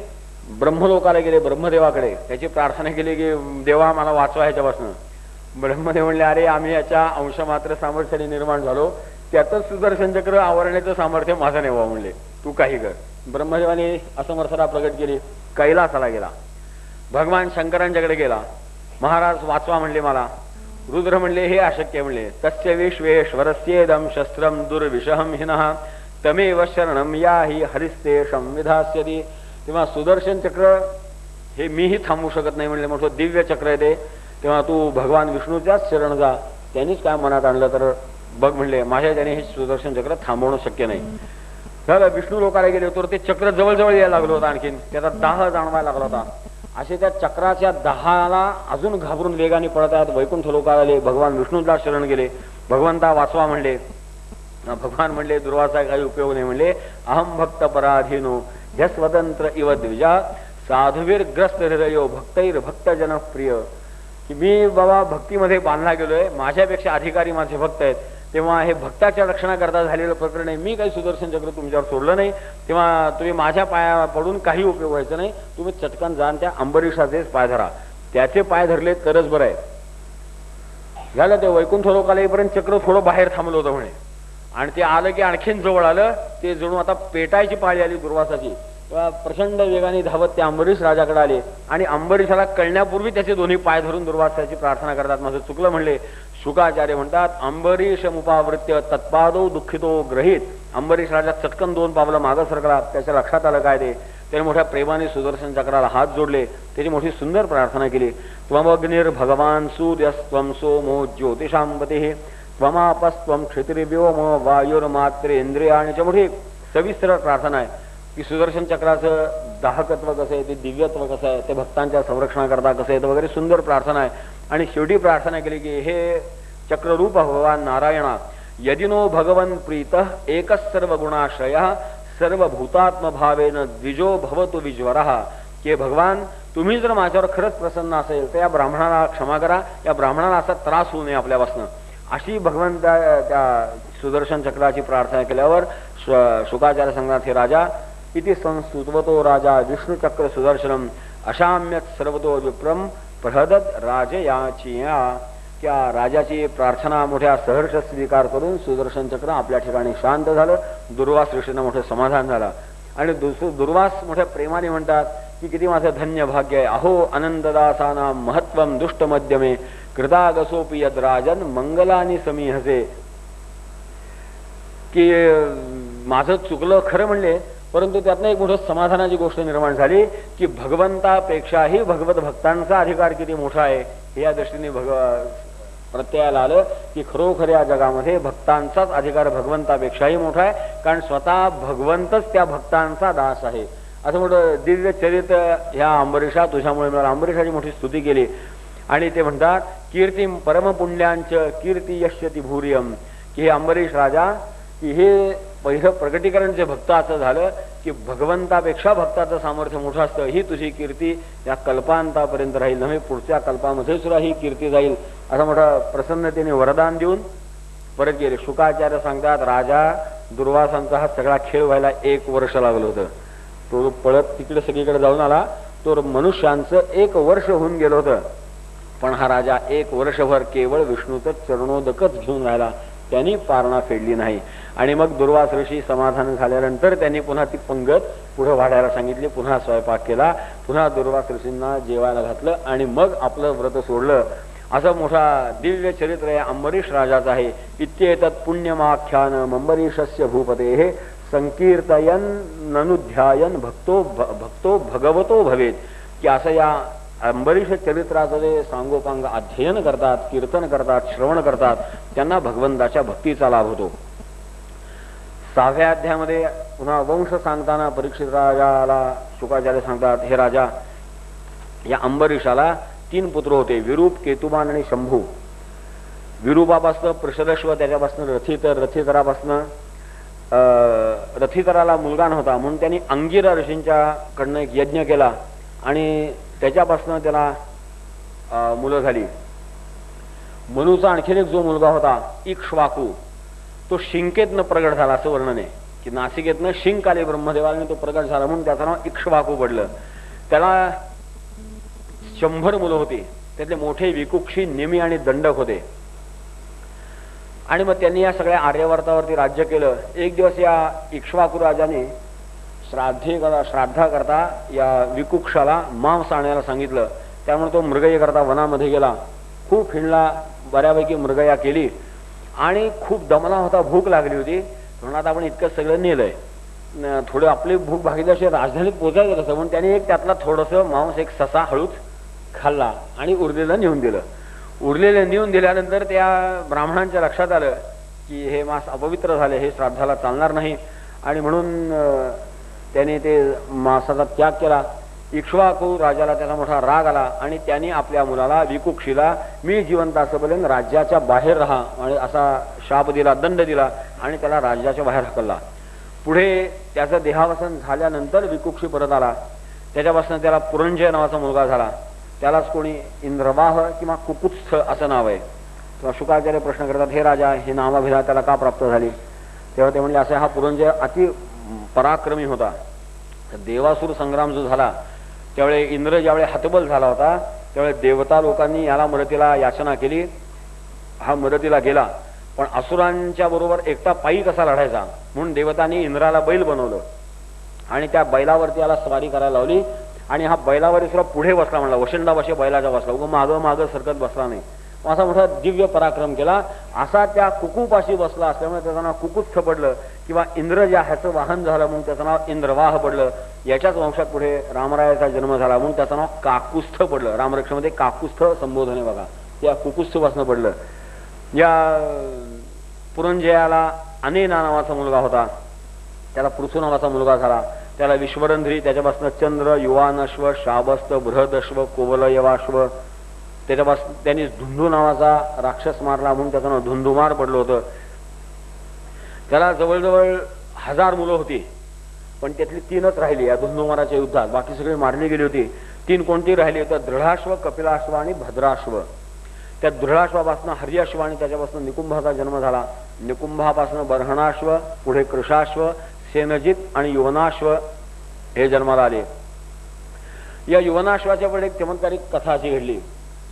ब्रह्मलोकाला गेले, ब्रह्मदेवाकडे त्याची प्रार्थना केली की देवा मला वाचवा ह्याच्यापासून. ब्रह्मदेव म्हणले, अरे आम्ही याच्या अंशमात्र सामर्थ्याने निर्माण झालो, त्यातच सुदर्शन चक्र आवरण्याचं सामर्थ्य माझं नाही व्हा म्हणले, तू काही कर. ब्रह्मदेवाने असमर्थता प्रगट केली, कैलासाला गेला. भगवान शंकरांच्याकडे गेला, महाराज वाचवा म्हणले मला. रुद्र म्हणले, हे अशक्य म्हणले. तस्य विश्वेश्वरस्येदं शस्त्रम दुर्विषहं हिनः तमेव शरणम याहि हरिस्तेषं विधास्यति. तेव्हा सुदर्शन चक्र हे मीही थांबवू शकत नाही म्हणले, मोठं दिव्य चक्र आहे ते. तेव्हा तू भगवान विष्णूच्याच शरण जा, त्यांनीच काय मनात आणलं तर बघ म्हणले, माझ्या त्याने हे सुदर्शन चक्र थांबवणं शक्य नाही. झालं, विष्णू लोकाला गेले तर ते चक्र जवळजवळ यायला लागलं होतं. आणखीन त्याचा दाह जाणवायला लागला होता. असे त्या चक्राच्या दाहाला अजून घाबरून वेगाने पळत आहेत. वैकुंठ लोकाला आले, भगवान विष्णूला शरण गेले. भगवंता वाचवा म्हणले. भगवान म्हणले, दुर्वासा काही उपयोग नाही म्हणले. अहम भक्त पराधीनो ह्य स्वतंत्र इव द्विजा साधुवीर ग्रस्त हृदयो भक्तैर भक्तजन प्रिय, की मी बाबा भक्तीमध्ये बांधला गेलोय, माझ्यापेक्षा अधिकारी माझे भक्त आहेत. तेव्हा हे भक्ताच्या रक्षणाकरता झालेलं प्रकरण आहे. मी काही सुदर्शन चक्र तुमच्यावर सोडलं नाही, तेव्हा तुम्ही माझ्या पाया पडून काही उपयोग व्हायचा नाही. तुम्ही चटकन जाण त्या अंबरीशाचेच पाय धरा. त्याचे पाय धरले तरच बरं आहे. झालं, ते वैकुंठ लोकाला येईपर्यंत चक्र थोडं बाहेर थांबलं होतं म्हणे. आणि ते आलं की आणखीन जवळ आलं. ते जणू आता पेटायची पाळी आली दुर्वासाची. तेव्हा प्रचंड वेगाने धावत ते अंबरीश राजाकडे आले. आणि अंबरीशाला कळण्यापूर्वी त्याचे दोन्ही पाय धरून दुर्वासाची प्रार्थना करतात. माझं चुकलं म्हणले. शुकाचार्य म्हणतात, अंबरीश मुपावृत्य तत्पादो दुःखितो ग्रहित. अंबरीश राजा चटकन 2 पावलं मागं सरकला. त्याच्या लक्षात आलं काय ते. त्याने मोठ्या प्रेमाने सुदर्शन चक्राला हात जोडले. त्याची मोठी सुंदर प्रार्थना केली. त्वमग्निर भगवान सूर्यस्त्वं सोमो ज्योतिषांपतिः त्वमापस्त्वं क्षितिर्व्योम वायुर्मात्रेंद्रियाणीची मोठी सविस्तर प्रार्थना आहे की सुदर्शन चक्राचं दाहकत्व कसं आहे, ते दिव्यत्व कसं आहे, ते भक्तांच्या संरक्षणाकरता कसं आहे, वगैरे सुंदर प्रार्थना आहे. आणि शेवटी प्रार्थना केली की हे चक्ररूप भगवान नारायणा यदिनो भगवन् प्रीतः एकः सर्वगुणाश्रयः सर्वभूतात्मभावेन द्विजो भवतु विज्वरः, की भगवान तुम्ही जर माझ्यावर खरंच प्रसन्न असेल तर या ब्राह्मणाला क्षमा करा, या ब्राह्मणाला असा त्रास होऊ नये आपल्यापासून. अशी भगवंता त्या सुदर्शन चक्राची प्रार्थना केल्यावर शुकाचार्य सांगणार, हे राजा इति संस्तुतवतो राजा विष्णू चक्र सुदर्शनम अशाम्यत सर्वतो विप्रम प्रहदत राजयाचिया. त्या राजाची प्रार्थना मोठ्या सहर्ष स्वीकार करून सुदर्शन चक्र आपल्या ठिकाणी शांत झालं. दुर्वास ऋषींना मोठं समाधान झालं आणि दुर्वास मोठ्या प्रेमाने म्हणतात की किती माझं धन्य भाग्य आहे. अहो आनंददासाना महत्वम दुष्ट मध्यमे कृतागसोपी यद्राजन मंगलानी समीहसे, की माझं चुकलं खरं म्हणले, परंतु त्यातनं एक मोठं समाधानाची गोष्ट निर्माण झाली की भगवंतापेक्षाही भगवत भक्तांचा अधिकार किती मोठा आहे हे या दृष्टीने प्रत्ययाला आलं की खरोखर या जगामध्ये भक्तांचाच अधिकार भगवंतापेक्षाही मोठा आहे, कारण स्वतः भगवंतच त्या भक्तांचा दास आहे. असं मोठं दिव्य चरित्र ह्या अंबरीषा, तुझ्यामुळे मला अंबरीषाची मोठी स्तुती केली. आणि ते म्हणतात कीर्तिम परमपुण्यांच कीर्ती यश्यती भूरियम, की हे अंबरीष राजा, की हे पहिलं प्रकटीकरण जे भक्ताचं झालं की भगवंतापेक्षा भक्ताचं सामर्थ्य मोठं असतं. ही तुझी कीर्ती या कल्पांतापर्यंत राहील, नव्हे पुढच्या कल्पामध्ये सुद्धा ही कीर्ती जाईल, असं मोठं प्रसन्नतेने वरदान देऊन परत गेले. शुकाचार्य सांगतात राजा दुर्वासांचा हा सगळा खेळ व्हायला 1 वर्ष लागलं होतं. तो पळत तिकडे सगळीकडे जाऊन आला, तो मनुष्यांचं 1 वर्ष होऊन गेलं होतं. पण हा राजा 1 वर्षभर केवळ विष्णूचं चरणोदकच घेऊन राहिला, त्यांनी पारणा फेडली नाही. आणि मग दुर्वास ऋषी समाधान झाल्यानंतर त्यांनी पुन्हा ती पंगत पुढे वाढायला सांगितली, पुन्हा स्वयंपाक केला, पुन्हा दुर्वास ऋषींना जेवायला घातलं आणि मग आपलं व्रत सोडलं. असं मोठा दिव्य चरित्र या अंबरीष राजाचं आहे. इत्येतत् पुण्यमाख्यान अंबरीषस्य भूपतेः संकीर्तयन ननुध्यायन भक्तो भगवतो भवेत, की असं या अंबरीष चरित्राचं जे सांगोपांग अध्ययन करतात, कीर्तन करतात, श्रवण करतात, त्यांना भगवंताच्या भक्तीचा लाभ होतो. 6व्या अध्यायामध्ये पुन्हा वंश सांगताना परीक्षित राजाला शुकाचार्य सांगतात, हे राजा, या अंबरीषाला 3 पुत्र होते, विरूप, केतुमान आणि शंभू. विरूपापासनं पृषदश्व, त्याच्यापासनं रथितर, रथितरापासनं रथितराला मुलगा नव्हता म्हणून त्यांनी अंगिरा ऋषींच्या कडनं एक यज्ञ केला आणि त्याच्यापासनं त्याला मुलं झाली. मनुचा आणखीन एक जो मुलगा होता इक्ष्वाकू, तो शिंकेतनं प्रगट झाला असं वर्णन आहे की नासिकेतनं शिंक आले ब्रह्मदेवाने, तो प्रगट झाला म्हणून त्याचं नाव इक्ष्वाकू पडलं. त्याला 100 मुलं होती, त्यातले मोठे विकुक्षी, निमी आणि दंडक होते. आणि मग त्यांनी या सगळ्या आर्यवर्तावरती राज्य केलं. एक दिवस या इक्ष्वाकू राजाने श्राद्धा करता या विकुक्षाला मांस आणायला सांगितलं. त्यामुळे तो मृगया करता वनामध्ये गेला, खूप हिंडला, बऱ्यापैकी मृगया केली आणि खूप दमला होता, भूक लागली होती. म्हणून आता आपण इतकं सगळं नेलंय, थोडं आपली भूक भागल्याशिवाय राजधानीत पोचायचं कसं, म्हणून त्याने एक त्यातला थोडंसं मांस, एक ससा हळूच खाल्ला आणि उरलेलं नेऊन दिलं. उरलेलं नेऊन दिल्यानंतर त्या ब्राह्मणांच्या लक्षात आलं की हे मांस अपवित्र झाले, हे श्राद्धाला चालणार नाही, आणि म्हणून त्याने ते मांसाचा त्याग केला. इक्ष्वाकू राजाला त्याचा मोठा राग आला आणि त्याने आपल्या मुलाला विकुक्षीला मी जिवंत असेपर्यंत राज्याच्या बाहेर राहा आणि असा शाप दिला, दंड दिला आणि त्याला राज्याच्या बाहेर हकलला. पुढे त्याचं देहावसन झाल्यानंतर विकुक्षी परत आला. त्याच्यापासून त्याला पुरंजय नावाचा मुलगा झाला. त्यालाच कोणी इंद्रवाह किंवा कुकुत्स्थ असं नाव आहे. तेव्हा शुकाचार्य प्रश्न करतात, हे राजा, हे नावाभिधा त्याला का प्राप्त झाली? तेव्हा ते म्हणजे असे हा पुरंजय अति पराक्रमी होता. देवासुर संग्राम जो झाला त्यावेळी इंद्र ज्यावेळी हतबल झाला होता त्यावेळी देवता लोकांनी याला मदतीला याचना केली. हा मदतीला गेला, पण असुरांच्या बरोबर एकटा पायी कसा लढायचा म्हणून देवतांनी इंद्राला बैल बनवलं आणि त्या बैलावरती याला स्वारी करायला लावली. आणि हा बैलावर सुद्धा पुढे बसला, म्हणला वशिंडापाशी बैलाच्या बसला, उगं मागं सरकत बसला नाही. असा मोठा दिव्य पराक्रम केला. असा त्या कुकुपाशी बसला असल्यामुळे त्याचं नाव कुकुत्थ पडलं, किंवा इंद्र ज्या ह्याचं वाहन झालं म्हणून त्याचं नाव इंद्रवाह पडलं. याच्याच वंशात पुढे रामरायाचा जन्म झाला म्हणून त्याचं नाव काकुस्थ पडलं. रामरक्षामध्ये काकुस्थ संबोधन आहे बघा, त्या कुकुस्थपासून पडलं. या पुरंजयाला अनेना नावाचा मुलगा होता, त्याला पृथु नावाचा मुलगा झाला. त्याला विश्वरंध्री, त्याच्यापासून चंद्र, युवानश्व, शाबस्त, बृहदश्व, कोवलयवाश्व, त्याच्यापासून त्यांनी धुंधू नावाचा राक्षस मारला म्हणून त्याचं नाव धुंधुमार पडलं होतं. त्याला जवळजवळ 1000 मुलं होती, पण त्यातली 3च राहिली या धुंधुमाराच्या युद्धात. बाकी सगळी मारली गेली होती. 3 कोणती राहिली? तर दृढाश्व, कपिलाश्व आणि भद्राश्व. त्या दृढाश्वापासून हरियाश्व आणि त्याच्यापासून निकुंभाचा जन्म झाला. निकुंभापासून बर्हणाश्व, पुढे कृशाश्व, सेनजित आणि युवनाश्व हे जन्माला आले. या युवनाश्वाच्या पुढे एक चमत्कारिक कथा अशी घडली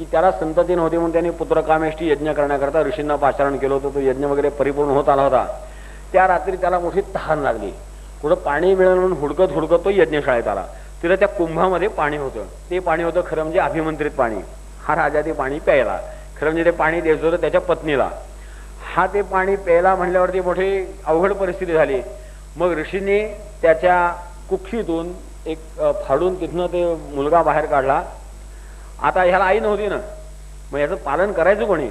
की त्याला संतती नव्हती म्हणून त्यांनी पुत्रकामेष्टी यज्ञ करण्याकरता ऋषींना पाचारण केलं होतं. तो यज्ञ वगैरे परिपूर्ण होत आला होता. त्या रात्री त्याला मोठी तहान लागली. कुठं पाणी मिळेल म्हणून हुडकत हुडकत तो यज्ञशाळेत आला. तिला त्या कुंभामध्ये पाणी होतं. ते पाणी होतं खरं म्हणजे अभिमंत्रित पाणी. हा राजा ते पाणी प्यायला, खरं म्हणजे ते पाणी द्यायचं होतं त्याच्या पत्नीला. हा ते पाणी प्यायला म्हणल्यावरती मोठी अवघड परिस्थिती झाली. मग ऋषींनी त्याच्या कुक्षीतून एक फाडून तिथनं ते मुलगा बाहेर काढला. आता ह्याला आई नव्हती ना, मग याचं पालन करायचं कोणी?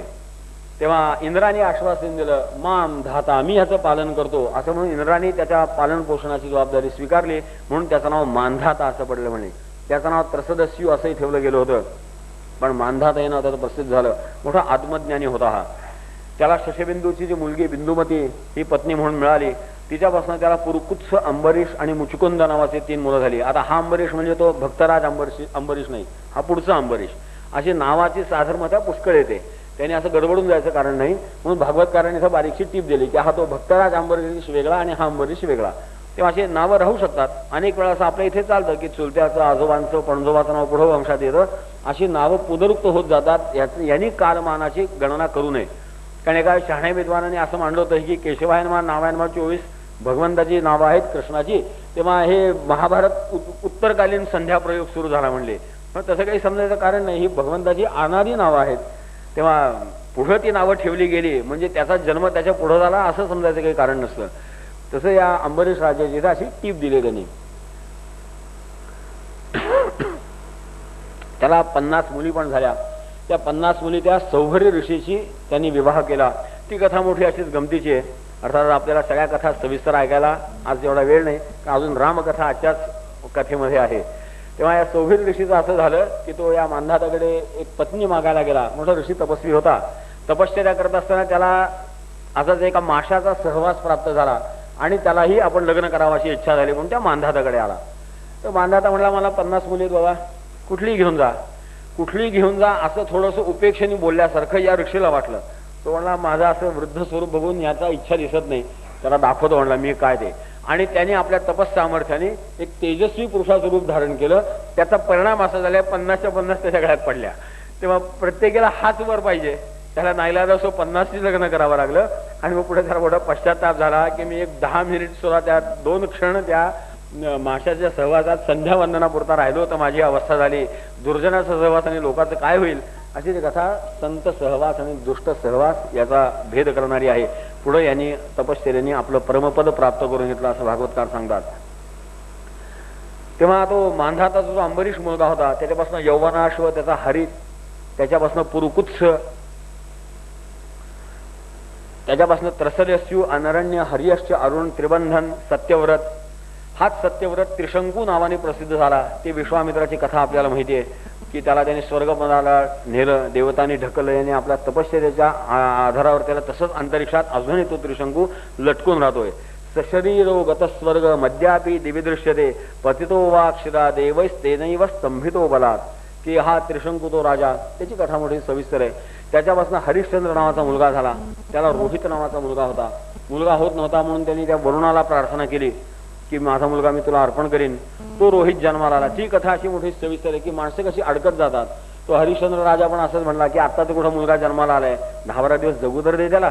तेव्हा इंद्राने आश्वासन दिलं, माम धाता, मी ह्याचं पालन करतो असं म्हणून इंद्राने त्याच्या पालन पोषणाची जबाबदारी स्वीकारली. म्हणून त्याचं नाव मानधाता असं पडलं. म्हणे त्याचं नाव त्रसदस्यू असंही ठेवलं गेलं होतं, पण मानधाता हे नाव त्याचं प्रसिद्ध झालं. मोठा आत्मज्ञानी होता हा. त्याला शशबिंदूची जी मुलगी बिंदुमती ही पत्नी म्हणून मिळाली. तिच्यापासून त्याला पुरुकुत्स, अंबरीश आणि मुचुकुंद नावाचे 3 मुलं झाली. आता हा अंबरीश म्हणजे तो भक्तराज अंबरीश नाही, हा पुढचा अंबरीश. अशी नावाची साधर्मता पुष्कळ येते. त्याने असं गडबडून जायचं कारण नाही. म्हणून भागवतकारांनी इथं बारीकशी टीप दिली की हा तो भक्तराज अंबरीश वेगळा आणि हा अंबरीश वेगळा. तेव्हा असे नावं राहू शकतात. अनेक वेळा असं आपल्या इथे चालतं की चुलत्याचं, आजोबांचं, पणजोबाचं नाव पुढं वंशात येतं. अशी नावं पुनरुक्त होत जातात. यांनी कालमानाची गणना करू नये. कारण एका शहाण्या विद्वानाने असं मांडलं होतं की केशवायनमान नावायनमान 24 भगवंताची नावं आहेत कृष्णाची. तेव्हा हे महाभारत उत्तरकालीन संध्या प्रयोग सुरू झाला म्हणले. पण तसं काही समजायचं कारण नाही. ही भगवंताची अनादी नावं आहेत. तेव्हा पुढं ती नावं ठेवली गेली म्हणजे त्याचा जन्म त्याच्या पुढं झाला असं समजायचं काही कारण नसतं. तसं या अंबरीश राजाची अशी टीप दिली त्यांनी. त्याला 50 मुली पण झाल्या. त्या 50 मुली त्या सौभरी ऋषीशी त्यांनी विवाह केला. ती कथा मोठी अशीच गमतीची आहे. अर्थात आपल्याला सगळ्या कथा सविस्तर ऐकायला आज एवढा वेळ नाही, अजून रामकथा आजच्याच कथेमध्ये आहे. तेव्हा या सौभरी ऋषीचं असं झालं की तो या मानधाताकडे एक पत्नी मागायला गेला. मोठा ऋषी तपस्वी होता. तपश्चर्या करत असताना त्याला असाच एका माशाचा सहवास प्राप्त झाला आणि त्यालाही आपण लग्न करावं अशी इच्छा झाली. म्हणून त्या मानधाताकडे आला. तर मानधाता म्हणला, मला 50 मुली आहेत बाबा, कुठलीही घेऊन जा, कुठलीही घेऊन जा असं थोडंसं उपेक्षेने बोलल्यासारखं या ऋषीला वाटलं. तो म्हणला, माझं असं वृद्ध स्वरूप बघून याचा इच्छा दिसत नाही, त्याला दाखवतो म्हणला मी काय ते. आणि त्याने आपल्या तपस्सामर्थ्याने एक तेजस्वी पुरुषाचं रूप धारण केलं. त्याचा परिणाम असा झाला 50च्या 50 त्याच्या गळ्यात पडल्या. तेव्हा प्रत्येकाला हाच वर पाहिजे. त्याला नाईलाज असो 50ची लग्न करावं लागलं. आणि मग पुढे त्याला मोठा पश्चाताप झाला की मी एक 10 मिनिट सुद्धा त्या 2 क्षण त्या माशाच्या सहवासात संध्यावंदनापुरता राहिलो तर माझी अवस्था झाली. दुर्जनाचा सहवास आणि लोकांचं काय होईल अशी ती कथा संत सहवास आणि दुष्ट सहवास याचा भेद करणारी आहे. पुढे यांनी तपश्चर्याने आपलं परमपद प्राप्त करून घेतलं असं भागवतकार सांगतात. तेव्हा तो मानधाता जो अंबरीश मुलगा होता त्याच्यापासून यौवनाश्व, त्याचा हरित, त्याच्यापासून पुरुकुत्स, त्याच्यापासून त्रसदस्यू, अनरण्य, हरियश्च, अरुण, त्रिबंधन, सत्यव्रत. हाच सत्यव्रत त्रिशंकू नावाने प्रसिद्ध झाला. ती विश्वामित्राची कथा आपल्याला माहिती आहे की त्याला त्याने स्वर्गपदाला नेलं, देवतांनी ढकललं. याने आपल्या तपश्चर्याच्या आधारावर त्याला तसंच अंतरिक्षात अजूनही तो त्रिशंकू लटकून राहतोय. सशरीरो गतस्वर्ग मद्यापी दिविदृश्यते पतितो वा क्षिरा देवैस्तेनैव स्तंभितो बलात. की हा त्रिशंकू तो राजा, त्याची कथा मोठी सविस्तर आहे. त्याच्यापासून हरिश्चंद्र नावाचा मुलगा झाला. त्याला रोहित नावाचा मुलगा होता. मुलगा होत नव्हता म्हणून त्यांनी त्या वरुणाला प्रार्थना केली की माझा मुलगा मी तुला अर्पण करीन. तो रोहित जन्माला आला. ती कथा अशी मोठी सविस्तर आहे की माणसं कशी अडकत जातात. तो हरिश्चंद्र राजा पण असंच म्हणला की आता तर कुठं मुलगा जन्माला आलाय, 10-12 दिवस जगू तर दे त्याला,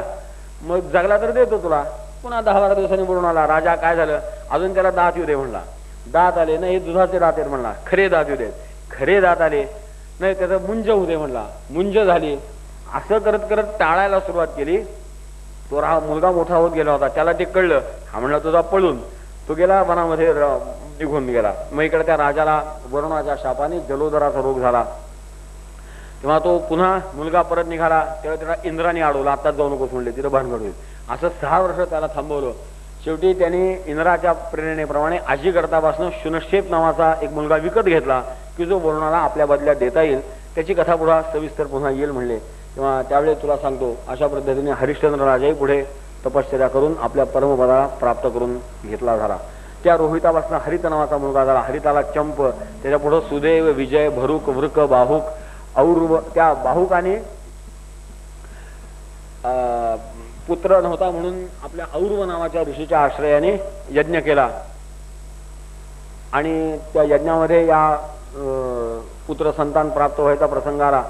मग जगला तर देतो तुला. पुन्हा 10-12 दिवसांनी बोलून आला. राजा काय झालं, अजून त्याला दात येऊ दे म्हणला. दात आले नाही, दुधाचे दात आहेत म्हणला, खरे दात येऊ देत. खरे दात आले नाही, त्याचं मुंज होऊ दे म्हणला, मुंज झाली. असं करत करत टाळायला सुरुवात केली. तो मुलगा मोठा होत गेला होता. त्याला ते कळलं. हा म्हणला तुझा पळून. तो गेला वनामध्ये निघून गेला. मग इकडे त्या राजाला वरुणाच्या शापाने जलोदराचा रोग झाला. तेव्हा तो पुन्हा मुलगा परत निघाला. तेव्हा त्याला इंद्राने अडवलं, आत्ताच जाऊ नकोस म्हणले, तिथं भानगड होईल. असं 6 वर्ष त्याला थांबवलं. शेवटी त्यांनी इंद्राच्या प्रेरणेप्रमाणे आजीगर्तापासून शुनशेप नावाचा एक मुलगा विकत घेतला की जो वरुणाला आपल्या बदल्यात देता येईल. त्याची कथा पुढे सविस्तर पुन्हा येईल म्हणले. तेव्हा त्यावेळी तुला सांगतो अशा पद्धतीने हरिश्चंद्र राजाही पुढे तपश्चर्या करून आपल्या परमपदाला प्राप्त करून घेतला झाला. त्या रोहितापासून हरित नावाचा मुलगा झाला. हरिताला चंप, त्याच्या पुढे सुदेव, विजय, भरूक, वृक, बाहुक, और्व. त्या बाहुकाने पुत्र नव्हता म्हणून आपल्या और्व नावाच्या ऋषीच्या आश्रयाने यज्ञ केला आणि त्या यज्ञामध्ये या पुत्र संतान प्राप्त व्हायचा प्रसंग आला.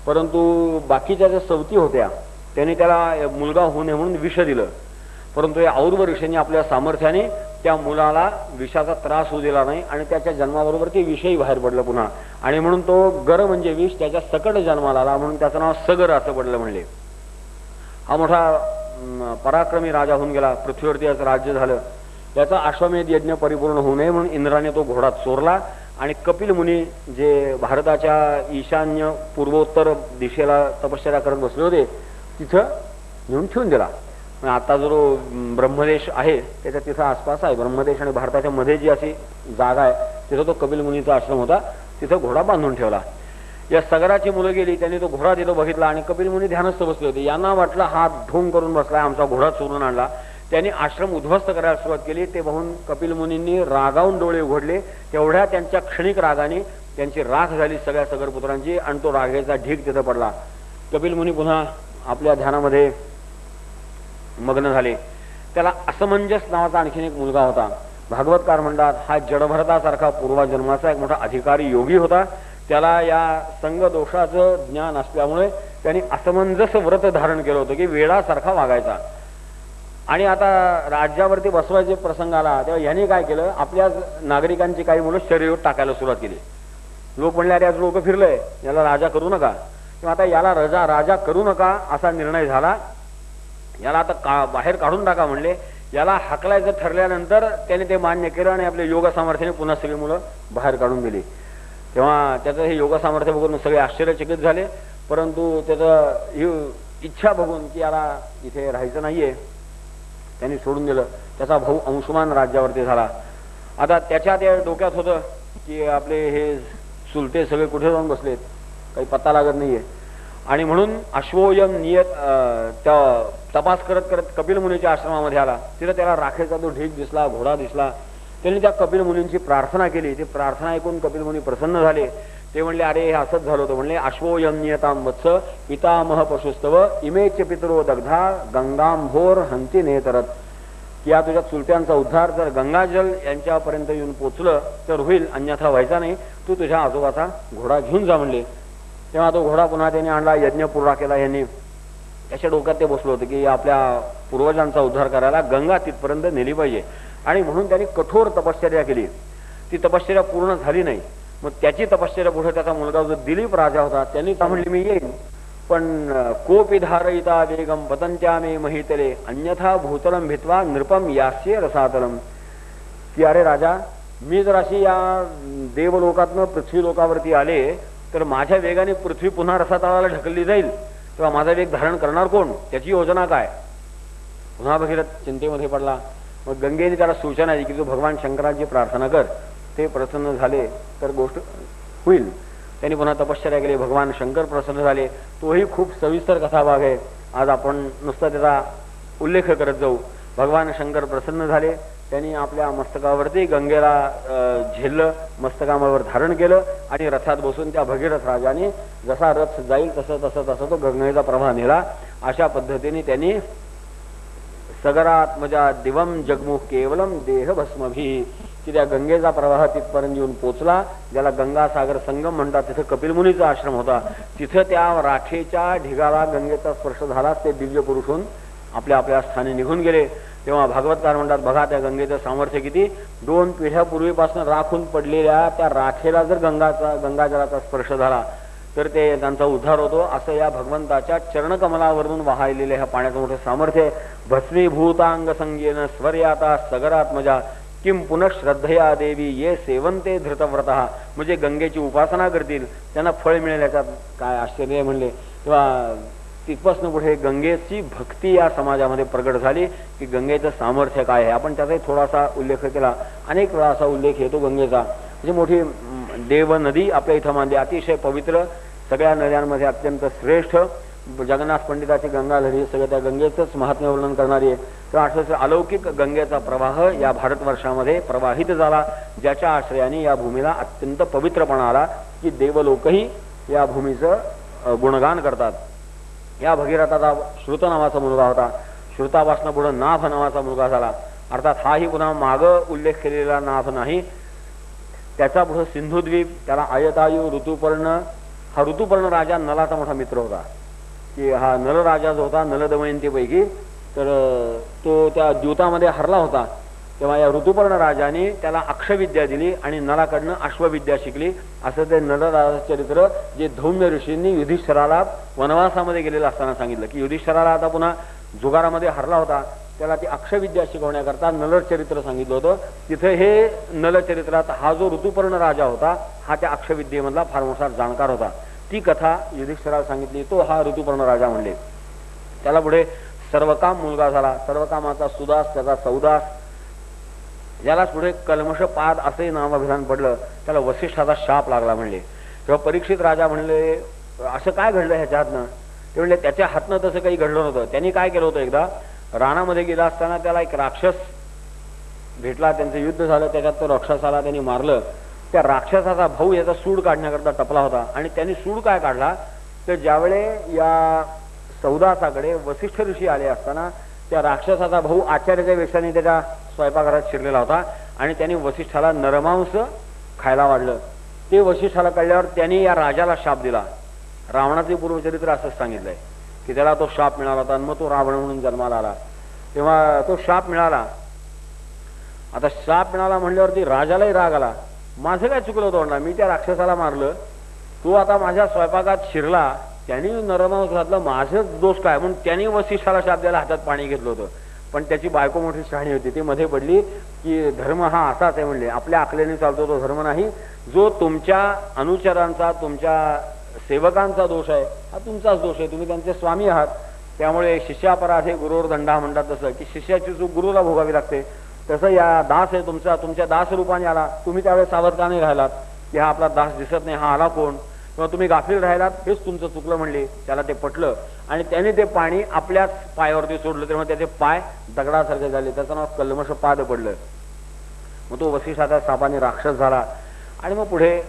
परंतु बाकीच्या ज्या सवती होत्या त्यांनी त्याला मुलगा होऊ नये म्हणून विष दिलं. परंतु या औरव ऋषींनी आपल्या सामर्थ्याने त्या मुलाला विषाचा त्रास होऊ दिला नाही आणि त्याच्या जन्माबरोबर ते विषही बाहेर पडलं पुन्हा. आणि म्हणून तो गर म्हणजे विष त्याच्या सकट जन्माला आला म्हणून त्याचं नाव सगर असं पडलं म्हणले. हा मोठा पराक्रमी राजा होऊन गेला. पृथ्वीवरती याचं राज्य झालं. याचा अश्वमेध यज्ञ परिपूर्ण होऊ नये म्हणून इंद्राने तो घोडा चोरला आणि कपिल मुनी जे भारताच्या ईशान्य पूर्वोत्तर दिशेला तपश्चर्या करत बसले होते तिथं नेऊन ठेवून दिला. आता जो ब्रह्मदेश आहे त्याच्या तिथं आसपास आहे. ब्रह्मदेश आणि भारताच्या मध्ये जी अशी जागा आहे तिथं तो कपिल मुनीचा आश्रम होता. तिथं घोडा बांधून ठेवला. या सगराची मुलं गेली. त्यांनी तो घोडा तिथं बघितला आणि कपिल मुनी ध्यानस्थ बसले होते. यांना वाटलं हा ढोंग करून बसलाय, आमचा घोडा चोरून आणला. त्यांनी आश्रम उद्ध्वस्त करायला सुरुवात केली. ते पाहून कपिल मुनींनी रागावून डोळे उघडले. तेवढ्या त्यांच्या क्षणिक रागाने त्यांची राख झाली सगळ्या सगरपुत्रांची आणि तो रागेचा ढीग तिथं पडला. कपिल मुनी पुन्हा आपल्या ध्यानामध्ये मग्न झाले. त्याला असमंजस नावाचा आणखीन एक मुलगा होता. भागवतकार म्हणतात हा जडभरतासारखा पूर्वजन्माचा एक मोठा अधिकारी योगी होता. त्याला या संग दोषाचं ज्ञान असल्यामुळे त्यांनी असमंजस व्रत धारण केलं होतं की वेळासारखा वागायचा. आणि आता राज्यावरती बसवायचे प्रसंग आला तेव्हा यांनी काय केलं, आपल्या नागरिकांची काही मुलं शरीरावर टाकायला सुरुवात केली. लोक म्हणले अरे आज लोक फिरलंय, याला राजा करू नका. किंवा आता याला राजा करू नका असा निर्णय झाला. याला आता बाहेर काढून टाका म्हणले. याला हाकलायचं ठरल्यानंतर त्याने ते मान्य केलं आणि आपल्या योग सामर्थ्याने पुन्हा सगळी मुलं बाहेर काढून दिली. तेव्हा त्याचं हे योग सामर्थ्य बघून सगळे आश्चर्यचकित झाले. परंतु त्याचं इच्छा बघून की याला इथे राहायचं नाहीये त्यांनी सोडून दिलं. त्याचा भाऊ अंशुमान राज्यावरती झाला. आता त्याच्या त्या डोक्यात होतं की आपले हे चुलते सगळे कुठे जाऊन बसलेत, काही पत्ता लागत नाहीये. आणि म्हणून अश्वोयम नियत त्या तपास करत करत कपिल मुनीच्या आश्रमामध्ये आला. तिथं त्याला राखेचा तो ढीग दिसला, घोडा दिसला. त्यांनी त्या कपिल मुनींची प्रार्थना केली. ती प्रार्थना ऐकून कपिल मुनी प्रसन्न झाले. ते म्हणले अरे हे असंच झालं होतं. म्हणले अश्वोयम नियताम वत्स पितामह पशुस्तव इमेच पितरो दग्धा गंगांभोर हंती नेतरत. की या तुझ्या चुलत्यांचा उद्धार जर गंगाजल यांच्यापर्यंत येऊन पोचलं तर होईल, अन्यथा व्हायचा नाही. तू तुझ्या आजोबाचा घोडा घेऊन जा म्हणले. तेव्हा तो घोडा पुन्हा त्याने आणला, यज्ञ पुरा केला. यांनी त्याच्या डोक्यात ते बसलो होतं की आपल्या पूर्वजांचा उद्धार करायला गंगा तिथपर्यंत नेली पाहिजे. आणि म्हणून त्यांनी कठोर तपश्चर्या केली. ती तपश्चर्या पूर्ण झाली नाही. मग त्याची तपश्चर्या पुढे त्याचा मुलगा जो दिलीप राजा होता त्यांनी म्हणले मी येईन पण कोपी धारयिता वेगम पतंत्या मे महितले अन्यथा भूतलम भित्वा नृपम यास्य रसातलम. की अरे राजा मी जर अशी या देवलोकातनं पृथ्वी लोकावरती आले तर माझ्या वेगाने पृथ्वी पुन्हा रसातळाला ढकलली जाईल, तेव्हा माझा वेग धारण करणार कोण, त्याची योजना काय. पुन्हा भगीरथ चिंतेमध्ये पडला. मग गंगेने त्याला सूचना दिली की तू भगवान शंकरांची प्रार्थना कर, ते प्रसन्न झाले तर गोष्ट होईल. त्यांनी पुन्हा तपश्चर्या केली. भगवान शंकर प्रसन्न झाले. तोही खूप सविस्तर कथाभाग आहे. आज आपण नुसता त्याचा उल्लेख करत जाऊ. भगवान शंकर प्रसन्न झाले. त्यांनी आपल्या मस्तकावरती गंगेला झेललं, मस्तकावर धारण केलं आणि रथात बसून त्या भगीरथ राजाने जसा रथ जाईल तसं तसं तसं तो गंगेचा प्रवाह नेला. अशा पद्धतीने त्यांनी सगरात्मजा दिवम जगमुख केवलम देह भस्मभी की त्या गंगेचा प्रवाह तिथपर्यंत येऊन पोचला. ज्याला गंगासागर संगम म्हणतात. तिथं कपिल मुनीचा आश्रम होता. तिथं त्या राखेच्या ढिगाला गंगेचा स्पर्श झाला. ते दिव्य पुरुष होऊन आपल्या आपल्या स्थानी निघून गेले. तेव्हा भागवतकार म्हणतात बघा त्या गंगेचं सामर्थ्य किती. 2 पिढ्यापूर्वीपासून राखून पडलेल्या त्या राखेला जर गंगाजलाचा स्पर्श झाला तर ते त्यांचा उद्धार होतो. असं या भगवंताच्या चरणकमलावरून वाहायलेल्या ह्या पाण्याचं मोठं सामर्थ्य. भस्मीभूतांग संगेन स्वर्याता सगरात्मजा किम पुनः श्रद्धया देवी ये सेवंते धृतव्रतः. म्हणजे गंगेची उपासना करतील त्यांना फळ मिळेल याच्यात काय आश्चर्य म्हणले. तेव्हा तिथपासून पुढे गंगेची भक्ती या समाजामध्ये प्रगट झाली की गंगेचं सामर्थ्य काय आहे. आपण त्याचाही थोडासा उल्लेख केला. अनेक वेळा असा उल्लेख येतो गंगेचा. म्हणजे मोठी देव नदी आपल्या इथं मानली, अतिशय पवित्र, सगळ्या नद्यांमध्ये अत्यंत श्रेष्ठ. जगन्नाथ पंडिताची गंगा लहरी सगळं त्या गंगेचंच महात्म्य वर्णन करणारी आहे. तर अर्थात अलौकिक गंगेचा प्रवाह या भारतवर्षामध्ये प्रवाहित झाला, ज्याच्या आश्रयाने या भूमीला अत्यंत पवित्रपणा आला की देवलोकही या भूमीचं गुणगान करतात. या भगीरथाचा श्रुत नावाचा मुलगा होता. श्रुतापासून पुढे नाभ नावाचा मुलगा झाला. अर्थात हाही पुन्हा माग उल्लेख केलेला नाभ नाही. त्याचा पुढे सिंधुद्वीप, त्याला आयतायू, ऋतुपर्ण हा ऋतुपर्ण राजा नलाचा मोठा मित्र होता, की हा नल राजा जो होता नल दमयंतीपैकी, तर तो त्या द्यूतामध्ये हरला होता. तेव्हा या ऋतुपर्ण राजाने त्याला अक्षविद्या दिली आणि नलाकडनं अश्वविद्या शिकली. असं ते नलराजा चरित्र जे धौम्य ऋषींनी युधिष्ठिराला वनवासामध्ये गेलेलं असताना सांगितलं, की युधिष्ठिराला आता पुन्हा जुगारामध्ये हरला होता, त्याला ती अक्षविद्या शिकवण्याकरता नलचरित्र सांगितलं होतं. तिथे हे नलचरित्रात हा जो ऋतुपर्ण राजा होता हा त्या अक्षविद्येमधला फार मोठा जाणकार होता. ती कथा युधिष्ठिराला सांगितली. तो हा ऋतुपर्ण राजा म्हणले. त्याला पुढे सर्वकाम मुलगा झाला. सर्वकामाचा सुदास, त्याचा सौदास, यालाच पुढे कल्मषपाद असे नामाभिधान पडलं. त्याला वसिष्ठाचा शाप लागला म्हणले. तेव्हा परीक्षित राजा म्हणले असं काय घडलं ह्याच्यातनं? ते म्हणले त्याच्या हातनं तसं काही घडलं नव्हतं. त्यांनी काय केलं होतं, एकदा रानामध्ये गेला असताना त्याला एक राक्षस भेटला, त्यांचं युद्ध झालं, त्याच्यात तो राक्षसाला त्यांनी मारलं. त्या राक्षसाचा भाऊ याचा सूड काढण्याकरता टपला होता आणि त्यांनी सूड काय काढला तर ज्यावेळे या सौदासाकडे वसिष्ठ ऋषी आले असताना त्या राक्षसाचा भाऊ आचार्याच्या वेशाने त्याच्या स्वयंपाकघरात शिरलेला होता आणि त्यांनी वसिष्ठाला नरमांस खायला वाढलं. ते वसिष्ठाला कळल्यावर त्यांनी या राजाला शाप दिला. रावणाचे पूर्वचरित्र असंच सांगितलंय की त्याला तो शाप मिळाला होता आणि मग तो रावण म्हणून जन्माला आला. तेव्हा तो शाप मिळाला. आता शाप मिळाला म्हणल्यावरती राजालाही राग आला. माझं काय चुकलं होतं म्हणला, मी त्या राक्षसाला मारलं, तो आता माझ्या स्वयंपाकात शिरला, त्यांनी नरमांस घातलं, माझंच दोष काय म्हणून त्यांनी वसिष्ठाला शाप द्यायला हातात पाणी घेतलं होतं. पण त्याची बायको मोठी शहाणी होती, ती मध्ये पडली की धर्म हा असाच आहे म्हणले, आपल्या अकलेने चालतो तो धर्म नाही, जो तुमच्या अनुचरांचा तुमच्या सेवकांचा दोष आहे हा तुमचाच दोष आहे, तुम्ही त्यांचे स्वामी आहात. त्यामुळे शिष्यापराधे गुरुवर दंडा म्हणतात तसं की शिष्याची चूक गुरुला भोगावी लागते. तसं या दास आहे तुमचा, तुमच्या दास रूपाने आला, तुम्ही त्यावेळेस सावध का नाही राहिलात की हा आपला दास दिसत नाही, हा आला कोण, किंवा तुम्ही गाफील राहिलात, हेच तुमचं चुकलं म्हणले. त्याला ते पटलं आणि त्याने ते पाणी आपल्याच पायावरती सोडलं, तेव्हा त्याचे पाय दगडासारखे झाले, त्याचं नाव कल्मषपाद पडलं. मग तो वसिष्ठाच्या शापाने राक्षस झाला आणि मग पुढे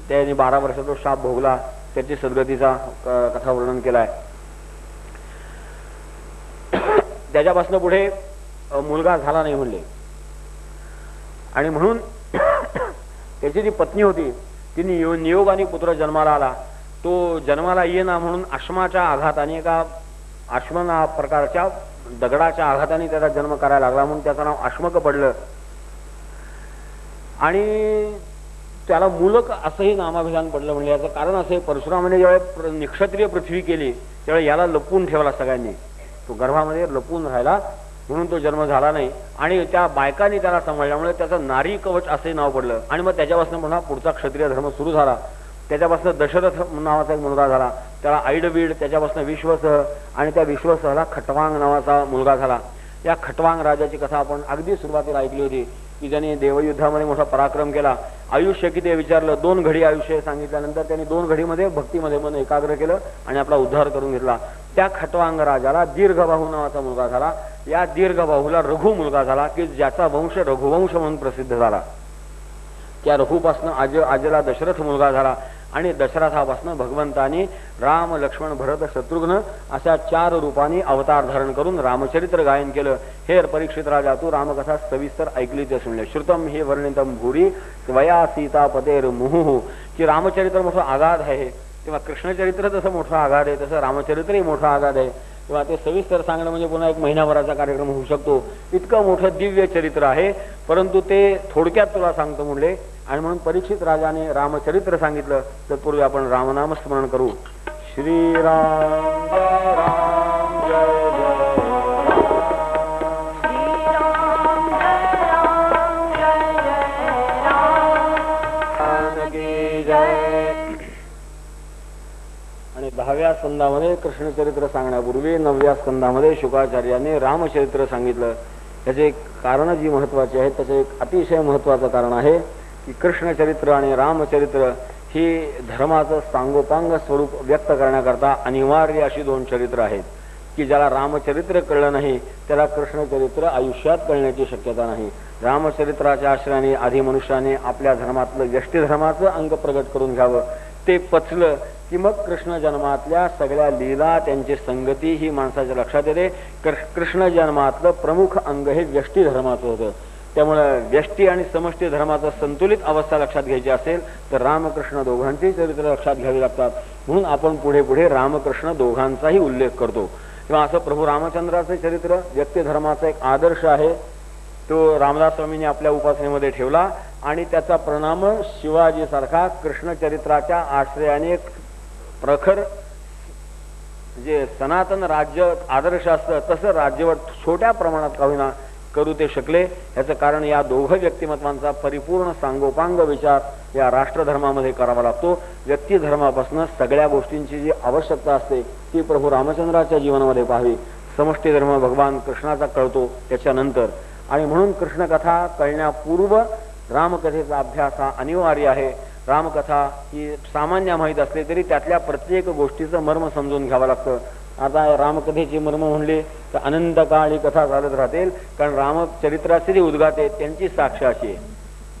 त्याने 12 वर्ष तो शाप भोगला. त्याची सद्गतीचा कथा वर्णन केलाय. त्याच्यापासून पुढे मुलगा झाला नाही म्हणले आणि म्हणून त्याची जी पत्नी होती तिने नियोगाने पुत्र जन्माला आला. तो जन्माला येना म्हणून अश्माच्या आघाताने, एका अश्मना प्रकारच्या दगडाच्या आघाताने त्याचा जन्म करायला लागला, म्हणून त्याचं नाव अश्मक पडलं. आणि त्याला मूलक असंही नामाभिधान पडलं. म्हणजे याचं कारण असं, परशुरामाने ज्यावेळी निक्षत्रिय पृथ्वी केली त्यावेळी याला लपवून ठेवला सगळ्यांनी, तो गर्भामध्ये लपवून राहिला म्हणून तो जन्म झाला नाही. आणि त्या बायकांनी त्याला सांभाळल्यामुळे त्याचं नारी कवच असे नाव पडलं. आणि मग त्याच्यापासून पुन्हा पुढचा क्षत्रिय धर्म सुरू झाला. त्याच्यापासून दशरथ नावाचा एक मुलगा झाला, त्याला ऐडवीड, त्याच्यापासून विश्वसह, आणि त्या विश्वसहला खटवांग नावाचा मुलगा झाला. या खटवांग राजाची कथा आपण अगदी सुरुवातीला ऐकली होती की ज्याने देवयुद्धामध्ये मोठा पराक्रम केला. आयुष्य किती विचारलं, 2 घडी आयुष्य सांगितल्यानंतर त्यांनी 2 घडीमध्ये भक्तीमध्ये मन एकाग्र केलं आणि आपला उद्धार करून घेतला. त्या खटवांग राजाला दीर्घबाहू नावाचा मुलगा झाला. या दीर्घबाहूला रघु मुलगा झाला की ज्याचा वंश रघुवंश म्हणून प्रसिद्ध झाला. त्या रघुपासून आजला दशरथ मुलगा झाला आणि दशरथापासून भगवंतानी राम, लक्ष्मण, भरत, शत्रुघ्न अशा 4 रूपांनी अवतार धारण करून रामचरित्र गायन केलं. हे परीक्षित राजा, तू रामकथा सविस्तर ऐकली ते सुनले. श्रुतम हे वर्णितम भूरी त्वया सीतापतेर मुहुः, की रामचरित्र मोठं आगाध आहे. तेव्हा कृष्णचरित्र तसं मोठं आगाध आहे, तसं रामचरित्रही मोठं आगाध आहे. तेव्हा ते सविस्तर सांगणं म्हणजे पुन्हा 1 महिनाभराचा कार्यक्रम होऊ शकतो, इतकं मोठं दिव्य चरित्र आहे. परंतु ते थोडक्यात तुला सांगतो म्हणले. आणि म्हणून परीक्षित राजाने रामचरित्र सांगितलं. तत्पूर्वी आपण रामनाम स्मरण करू. श्रीराम जय राम जय जय. आणि 10व्या स्कंदामध्ये कृष्णचरित्र सांगण्यापूर्वी 9व्या स्कंदामध्ये शुकाचार्याने रामचरित्र सांगितलं. त्याचे एक कारण जी महत्वाची आहे, त्याचे एक अतिशय महत्वाचं कारण आहे की कृष्णचरित्र आणि रामचरित्र ही धर्माचं सांगोपांग स्वरूप व्यक्त करण्याकरता अनिवार्य अशी 2 चरित्र आहेत की ज्याला रामचरित्र कळलं नाही त्याला कृष्णचरित्र आयुष्यात कळण्याची शक्यता नाही. रामचरित्राच्या आश्रयाने आधी मनुष्याने आपल्या धर्मातलं व्यष्टी धर्माचं अंग प्रगट करून घ्यावं. ते पचलं की मग कृष्ण जन्मातल्या सगळ्या लीला, त्यांची संगती ही माणसाच्या लक्षात येते. कृष्ण जन्मातलं प्रमुख अंग हे व्यष्टी धर्माचं होतं. त्यामुळे व्यष्टी आणि समष्टी धर्माचा संतुलित अवस्था लक्षात घ्यायची असेल तर रामकृष्ण दोघांचेही चरित्र लक्षात घ्यावे लागतात. म्हणून आपण पुढे पुढे रामकृष्ण दोघांचाही उल्लेख करतो. किंवा असं प्रभू रामचंद्राचे चरित्र व्यक्ती धर्माचा एक आदर्श आहे, तो रामदास स्वामींनी आपल्या उपासनेमध्ये ठेवला आणि त्याचा परिणाम शिवाजी सारखा कृष्ण चरित्राच्या आश्रयाने प्रखर जे सनातन राज्य आदर्श असतं तसं राज्यवर छोट्या प्रमाणात का होईना करू ते शकले. याचं कारण या दोघं व्यक्तिमत्वांचा परिपूर्ण सांगोपांग विचार या राष्ट्रधर्मामध्ये करावा लागतो. व्यक्ती धर्मापासून सगळ्या गोष्टींची जी आवश्यकता असते ती प्रभू रामचंद्राच्या जीवनामध्ये पाहावी. समष्टी धर्म भगवान कृष्णाचा कळतो त्याच्यानंतर, आणि म्हणून कृष्णकथा कळण्यापूर्व रामकथेचा अभ्यास हा अनिवार्य आहे. रामकथा ही सामान्य माहीत असली तरी त्यातल्या प्रत्येक गोष्टीचं मर्म समजून घ्यावं लागतं. आता रामकथेची मर्म म्हणले तर अनंत काळ ही कथा चालत राहतील, कारण रामचरित्राचे जे उद्गाते त्यांची साक्ष अशी आहे.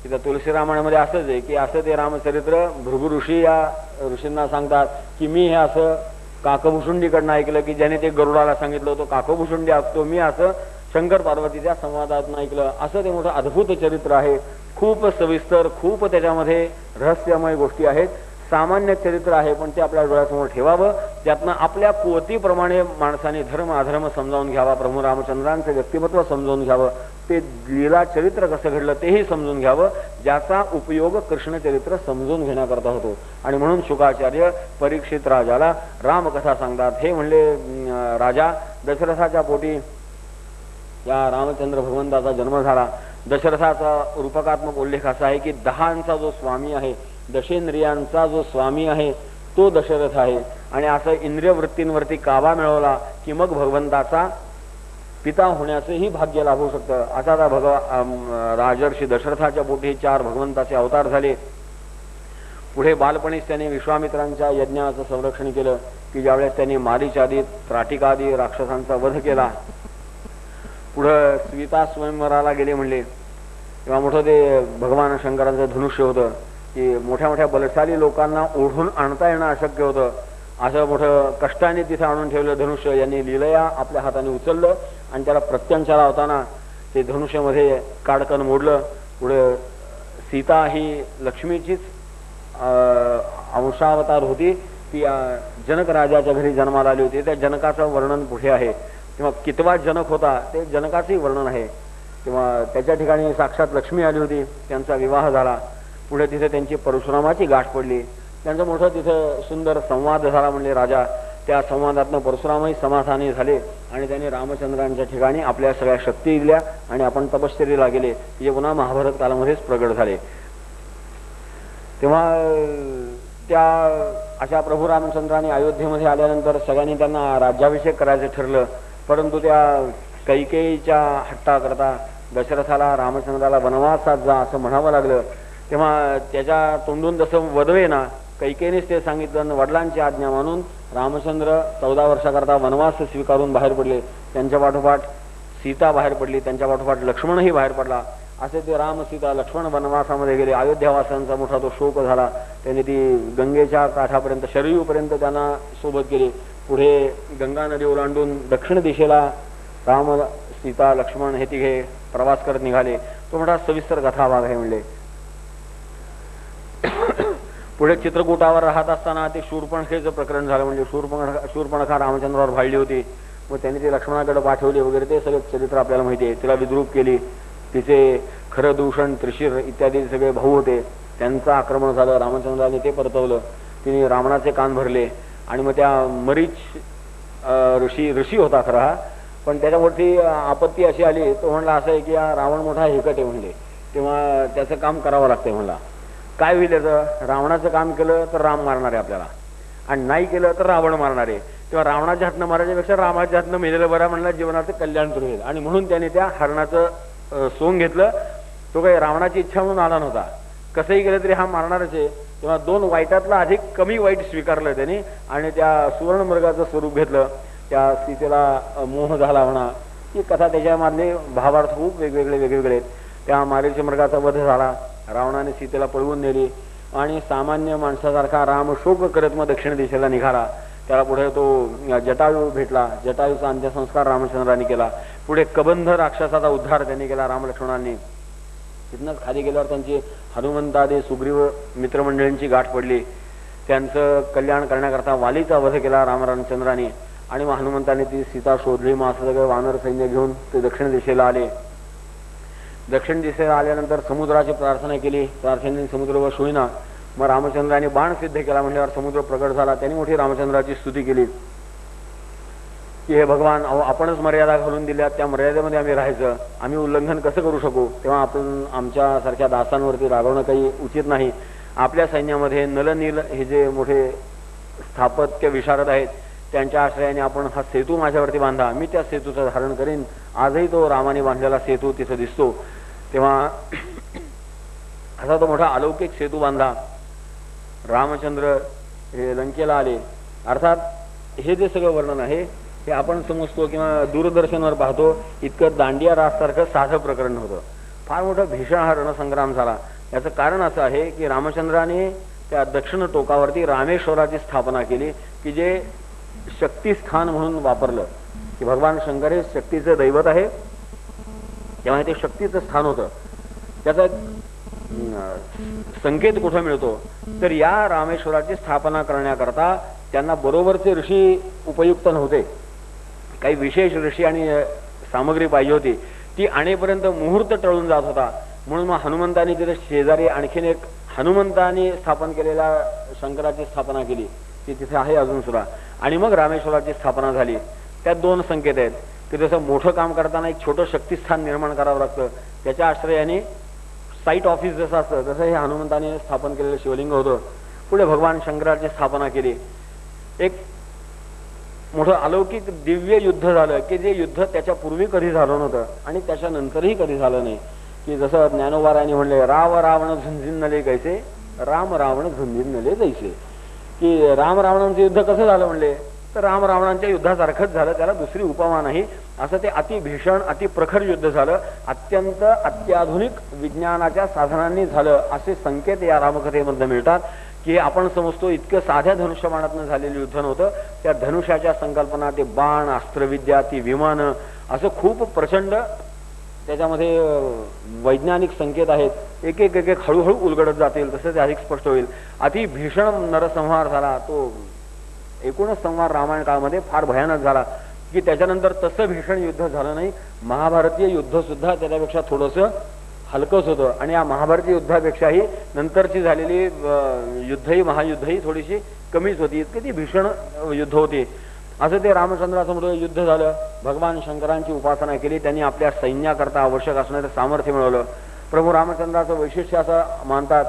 तिथं तुलसी रामायणामध्ये असंच आहे की असं ते रामचरित्र भृगु ऋषी या ऋषींना सांगतात की मी हे असं काकभुषुंडीकडनं ऐकलं की ज्याने ते गरुडाला सांगितलं होतं काकभुषुंडी असतो, मी असं शंकर पार्वतीच्या संवादातून ऐकलं. असं ते मोठं अद्भुत चरित्र आहे, खूप सविस्तर, खूप त्याच्यामध्ये रहस्यमय गोष्टी आहेत. सामान्य चरित्र आहे पण ते आपल्या डोळ्यासमोर ठेवावं, त्यातनं आपल्या कुवतीप्रमाणे माणसाने धर्म अधर्म समजावून घ्यावा, प्रभू रामचंद्रांचं व्यक्तिमत्व समजावून घ्यावं, ते लीला चरित्र कसं घडलं तेही समजून घ्यावं, ज्याचा उपयोग कृष्ण चरित्र समजून घेण्याकरता होतो. आणि म्हणून शुकाचार्य परीक्षित राजाला रामकथा सांगतात. हे म्हणले राजा, दशरथाच्या पोटी या रामचंद्र भगवंताचा जन्म झाला. दशरथाचा रूपकात्मक उल्लेख असा आहे की 10 जो स्वामी आहे, दशेंद्रियांचा जो स्वामी आहे तो दशरथ आहे. आणि असं इंद्रिय वृत्तींवरती काबा मिळवला की मग भगवंताचा पिता होण्याचंही भाग्य लाभू शकतं. असा राजर्षी दशरथाच्या पोटी 4 भगवंताचे अवतार झाले. पुढे बालपणीच त्याने विश्वामित्रांच्या यज्ञाचं संरक्षण केलं की ज्यावेळेस त्यांनी मारीचादी त्राटिकादी राक्षसांचा वध केला. पुढं सीता स्वयंवराला गेले म्हणले तेव्हा मोठं ते भगवान शंकरांचं धनुष्य होतं की मोठ्या मोठ्या बलशाली लोकांना ओढून आणता येणं अशक्य होतं. असं मोठं कष्टाने तिथे आणून ठेवलं धनुष्य. यांनी लीलया आपल्या हाताने उचललं आणि त्याला प्रत्यंचाला होताना ते धनुष्यामध्ये काडकन मोडलं. पुढे सीता ही लक्ष्मीचीच अंशावतार होती, ती जनक राजाच्या घरी जन्माला आली होती. त्या जनकाचं वर्णन पुढे आहे. तेव्हा कितवा जनक होता ते जनकाचंही वर्णन आहे. तेव्हा त्याच्या ठिकाणी साक्षात लक्ष्मी आली होती, त्यांचा विवाह झाला. पुढे तिथे त्यांची परशुरामाची गाठ पडली. त्यांचं मोठं तिथं सुंदर संवाद झाला म्हणले राजा. त्या संवादातनं परशुरामही समाधानी झाले आणि त्यांनी रामचंद्रांच्या ठिकाणी आपल्या सगळ्या शक्ती दिल्या आणि आपण तपश्चर्येला गेले, जे पुन्हा महाभारत कालामध्येच प्रगट झाले. तेव्हा त्या अशा प्रभू रामचंद्रांनी अयोध्येमध्ये आल्यानंतर सगळ्यांनी त्यांना राज्याभिषेक करायचं ठरलं. परंतु त्या कैकेयीच्या हट्टाकरता दशरथाला रामचंद्राला वनवासात जा असं म्हणावं लागलं. तेव्हा त्याच्या तोंडून तसं वदवे ना, कैकेयीनेच ते सांगितलं. वडिलांची आज्ञा मानून रामचंद्र 14 वर्षाकरता वनवास स्वीकारून बाहेर पडले. त्यांच्या पाठोपाठ सीता बाहेर पडली, त्यांच्या पाठोपाठ लक्ष्मणही बाहेर पडला. असे ते राम सीता लक्ष्मण वनवासामध्ये गेले. अयोध्यावासियांचा मोठा तो शोक झाला. त्यांनी ती गंगेच्या काठापर्यंत शरयूपर्यंत त्यांना सोबत केली. पुढे गंगा नदी ओलांडून दक्षिण दिशेला राम सीता लक्ष्मण हे तिघे प्रवास करत निघाले. तो मोठा सविस्तर कथा भाग आहे म्हणले. पुढे चित्रकूटावर राहत असताना ते शूर्पणखेचं प्रकरण झालं. म्हणजे शूर्पणखा रामचंद्रावर भाळली होती, मग त्यांनी ते लक्ष्मणाकडे पाठवली वगैरे. ते सगळे चरित्र आपल्याला माहिती आहे. तिला विद्रूप केली. तिचे खरदूषण त्रिशीर इत्यादी सगळे भाऊ होते, त्यांचं आक्रमण झालं. रामचंद्राने ते परतवलं. तिने रावणाचे कान भरले आणि मग त्या मरीच ऋषी होता खरा हा, पण त्याच्यावरती आपत्ती अशी आली. तो म्हणला असं आहे की हा रावण मोठा हेकट आहे म्हणले, तेव्हा त्याचं काम करावं लागतंय. म्हणला काय होईल याचं, रावणाचं काम केलं तर राम मारणार आहे आपल्याला आणि नाही केलं तर रावण मारणार आहे. तेव्हा रावणाच्या हातनं मारायच्यापेक्षा रामाच्या हातनं मेलेलं बरं म्हणलं, जीवनाचं कल्याण सुरू होईल. आणि म्हणून त्याने त्या हरणाचं सोंग घेतलं. तो काही रावणाची इच्छा म्हणून आला नव्हता, कसंही केलं तरी हा मारणारच आहे. तेव्हा 2 वाईटातला अधिक कमी वाईट स्वीकारलं त्यांनी आणि त्या सुवर्णमृगाचं स्वरूप घेतलं. त्या सीतेला मोह झाला म्हणा, ही कथा त्याच्यामधले भावार्थ खूप वेगवेगळे आहेत. त्या मारीच्या मृगाचा वध झाला. रावणाने सीतेला पळवून नेली आणि सामान्य माणसासारखा राम शोक करत मग दक्षिण दिशेला निघाला. त्याला पुढे तो जटायू भेटला. जटायूचा अंत्यसंस्कार रामचंद्रांनी केला. पुढे कबंध राक्षसाचा उद्धार त्यांनी केला रामलक्ष्मणांनी. तिथनंच खाली गेल्यावर त्यांची हनुमंतादे सुग्रीव मित्रमंडळींची गाठ पडली. त्यांचं कल्याण करण्याकरता वालीचा वध केला रामचंद्राने आणि मग हनुमंताने ती सीता शोधली. मग असं सगळं वानर सैन्य घेऊन ते दक्षिण दिशेला आले. दक्षिण दिशेला आल्यानंतर समुद्राची प्रार्थना केली. प्रार्थनेने समुद्र वश होईना. मग रामचंद्राने बाण सिद्ध केला म्हटल्यावर समुद्र प्रकट झाला. त्यांनी मोठी रामचंद्राची स्तुती केली की हे भगवान, आपणच मर्यादा घालून दिल्या, त्या मर्यादेमध्ये आम्ही राहायचं, आम्ही उल्लंघन कसं करू शकू? तेव्हा आपण आमच्यासारख्या दासांवरती रागवणं काही उचित नाही. आपल्या सैन्यामध्ये नलनील हे जे मोठे स्थापत्य विशारद आहेत त्यांच्या आश्रयाने आपण हा सेतू माझ्यावरती बांधा, मी त्या सेतूचं धारण करीन. आजही तो रामाने बांधलेला सेतू तिथं दिसतो. तेव्हा असा तो मोठा अलौकिक सेतू बांधला. रामचंद्र हे लंकेला आले. अर्थात हे जे सगळं वर्णन आहे हे आपण समजतो किंवा दूरदर्शनवर पाहतो इतकं दांडिया राजसारखं साधं प्रकरण होतं. फार मोठा भीषण हा रणसंग्राम झाला. याचं कारण असं आहे की रामचंद्राने त्या दक्षिण टोकावरती रामेश्वराची स्थापना केली की जे शक्तिस्थान म्हणून वापरलं की भगवान शंकर हे शक्तीचं दैवत आहे, तेव्हा ते शक्तीचं स्थान होतं. त्याचा संकेत कुठं मिळतो तर या रामेश्वराची स्थापना करण्याकरता त्यांना बरोबरचे ऋषी उपयुक्त नव्हते. काही विशेष ऋषी आणि सामग्री पाहिजे होती. ती आणेपर्यंत मुहूर्त टळून जात होता. म्हणून मग हनुमंतानी तिथे शेजारी आणखीन एक हनुमंतानी स्थापन केलेल्या शंकराची स्थापना केली, ती तिथे आहे अजून सुद्धा. आणि मग रामेश्वराची स्थापना झाली. त्यात दोन संकेत आहेत की जसं मोठं काम करताना एक छोटं शक्तिस्थान निर्माण करावं लागतं, त्याच्या आश्रयाने साईट ऑफिस जसं असतं तसं हे हनुमंताने स्थापन केलेलं शिवलिंग होतं. पुढे भगवान शंकराची स्थापना केली. एक मोठं अलौकिक दिव्य युद्ध झालं की जे युद्ध त्याच्या पूर्वी कधी झालं नव्हतं आणि त्याच्यानंतरही कधी झालं नाही. की जसं ज्ञानोबारायांनी म्हणले राव रावण झुंझिनले कैसे, राम रावण झुंझिनले जैसे. की राम रावणांचं युद्ध कसं झालं म्हणले तर राम रावणांच्या युद्धासारखंच झालं, त्याला दुसरी उपमा नाही. असं ते अतिभीषण अतिप्रखर युद्ध झालं, अत्यंत अत्याधुनिक विज्ञानाच्या साधनांनी झालं असे संकेत या रामकथेमध्ये मिळतात. की आपण समजतो इतकं साध्या धनुष्यबाणातनं झालेलं युद्ध नव्हतं. त्या धनुष्याच्या संकल्पना, ते बाण, अस्त्रविद्या, ती विमानं, असं खूप प्रचंड त्याच्यामध्ये वैज्ञानिक संकेत आहेत. एक एक एक एक हळूहळू उलगडत जातील तसं ते अधिक स्पष्ट होईल. अतिभीषण नरसंहार झाला. तो एकूणच संहार रामायण काळामध्ये फार भयानक झाला की त्याच्यानंतर तसं भीषण युद्ध झालं नाही. महाभारतीय युद्ध सुद्धा त्याच्यापेक्षा थोडंसं हलकंच होतं. आणि या महाभारतीय युद्धापेक्षाही नंतरची झालेली युद्धही महायुद्धही थोडीशी कमीच होती. इतकी ती भीषण युद्ध होती. असं ते रामचंद्रासमोर युद्ध झालं. भगवान शंकरांची उपासना केली. त्यांनी आपल्या सैन्याकरता आवश्यक असणारं सामर्थ्य मिळवलं. प्रभू रामचंद्राचं वैशिष्ट्य असं मानतात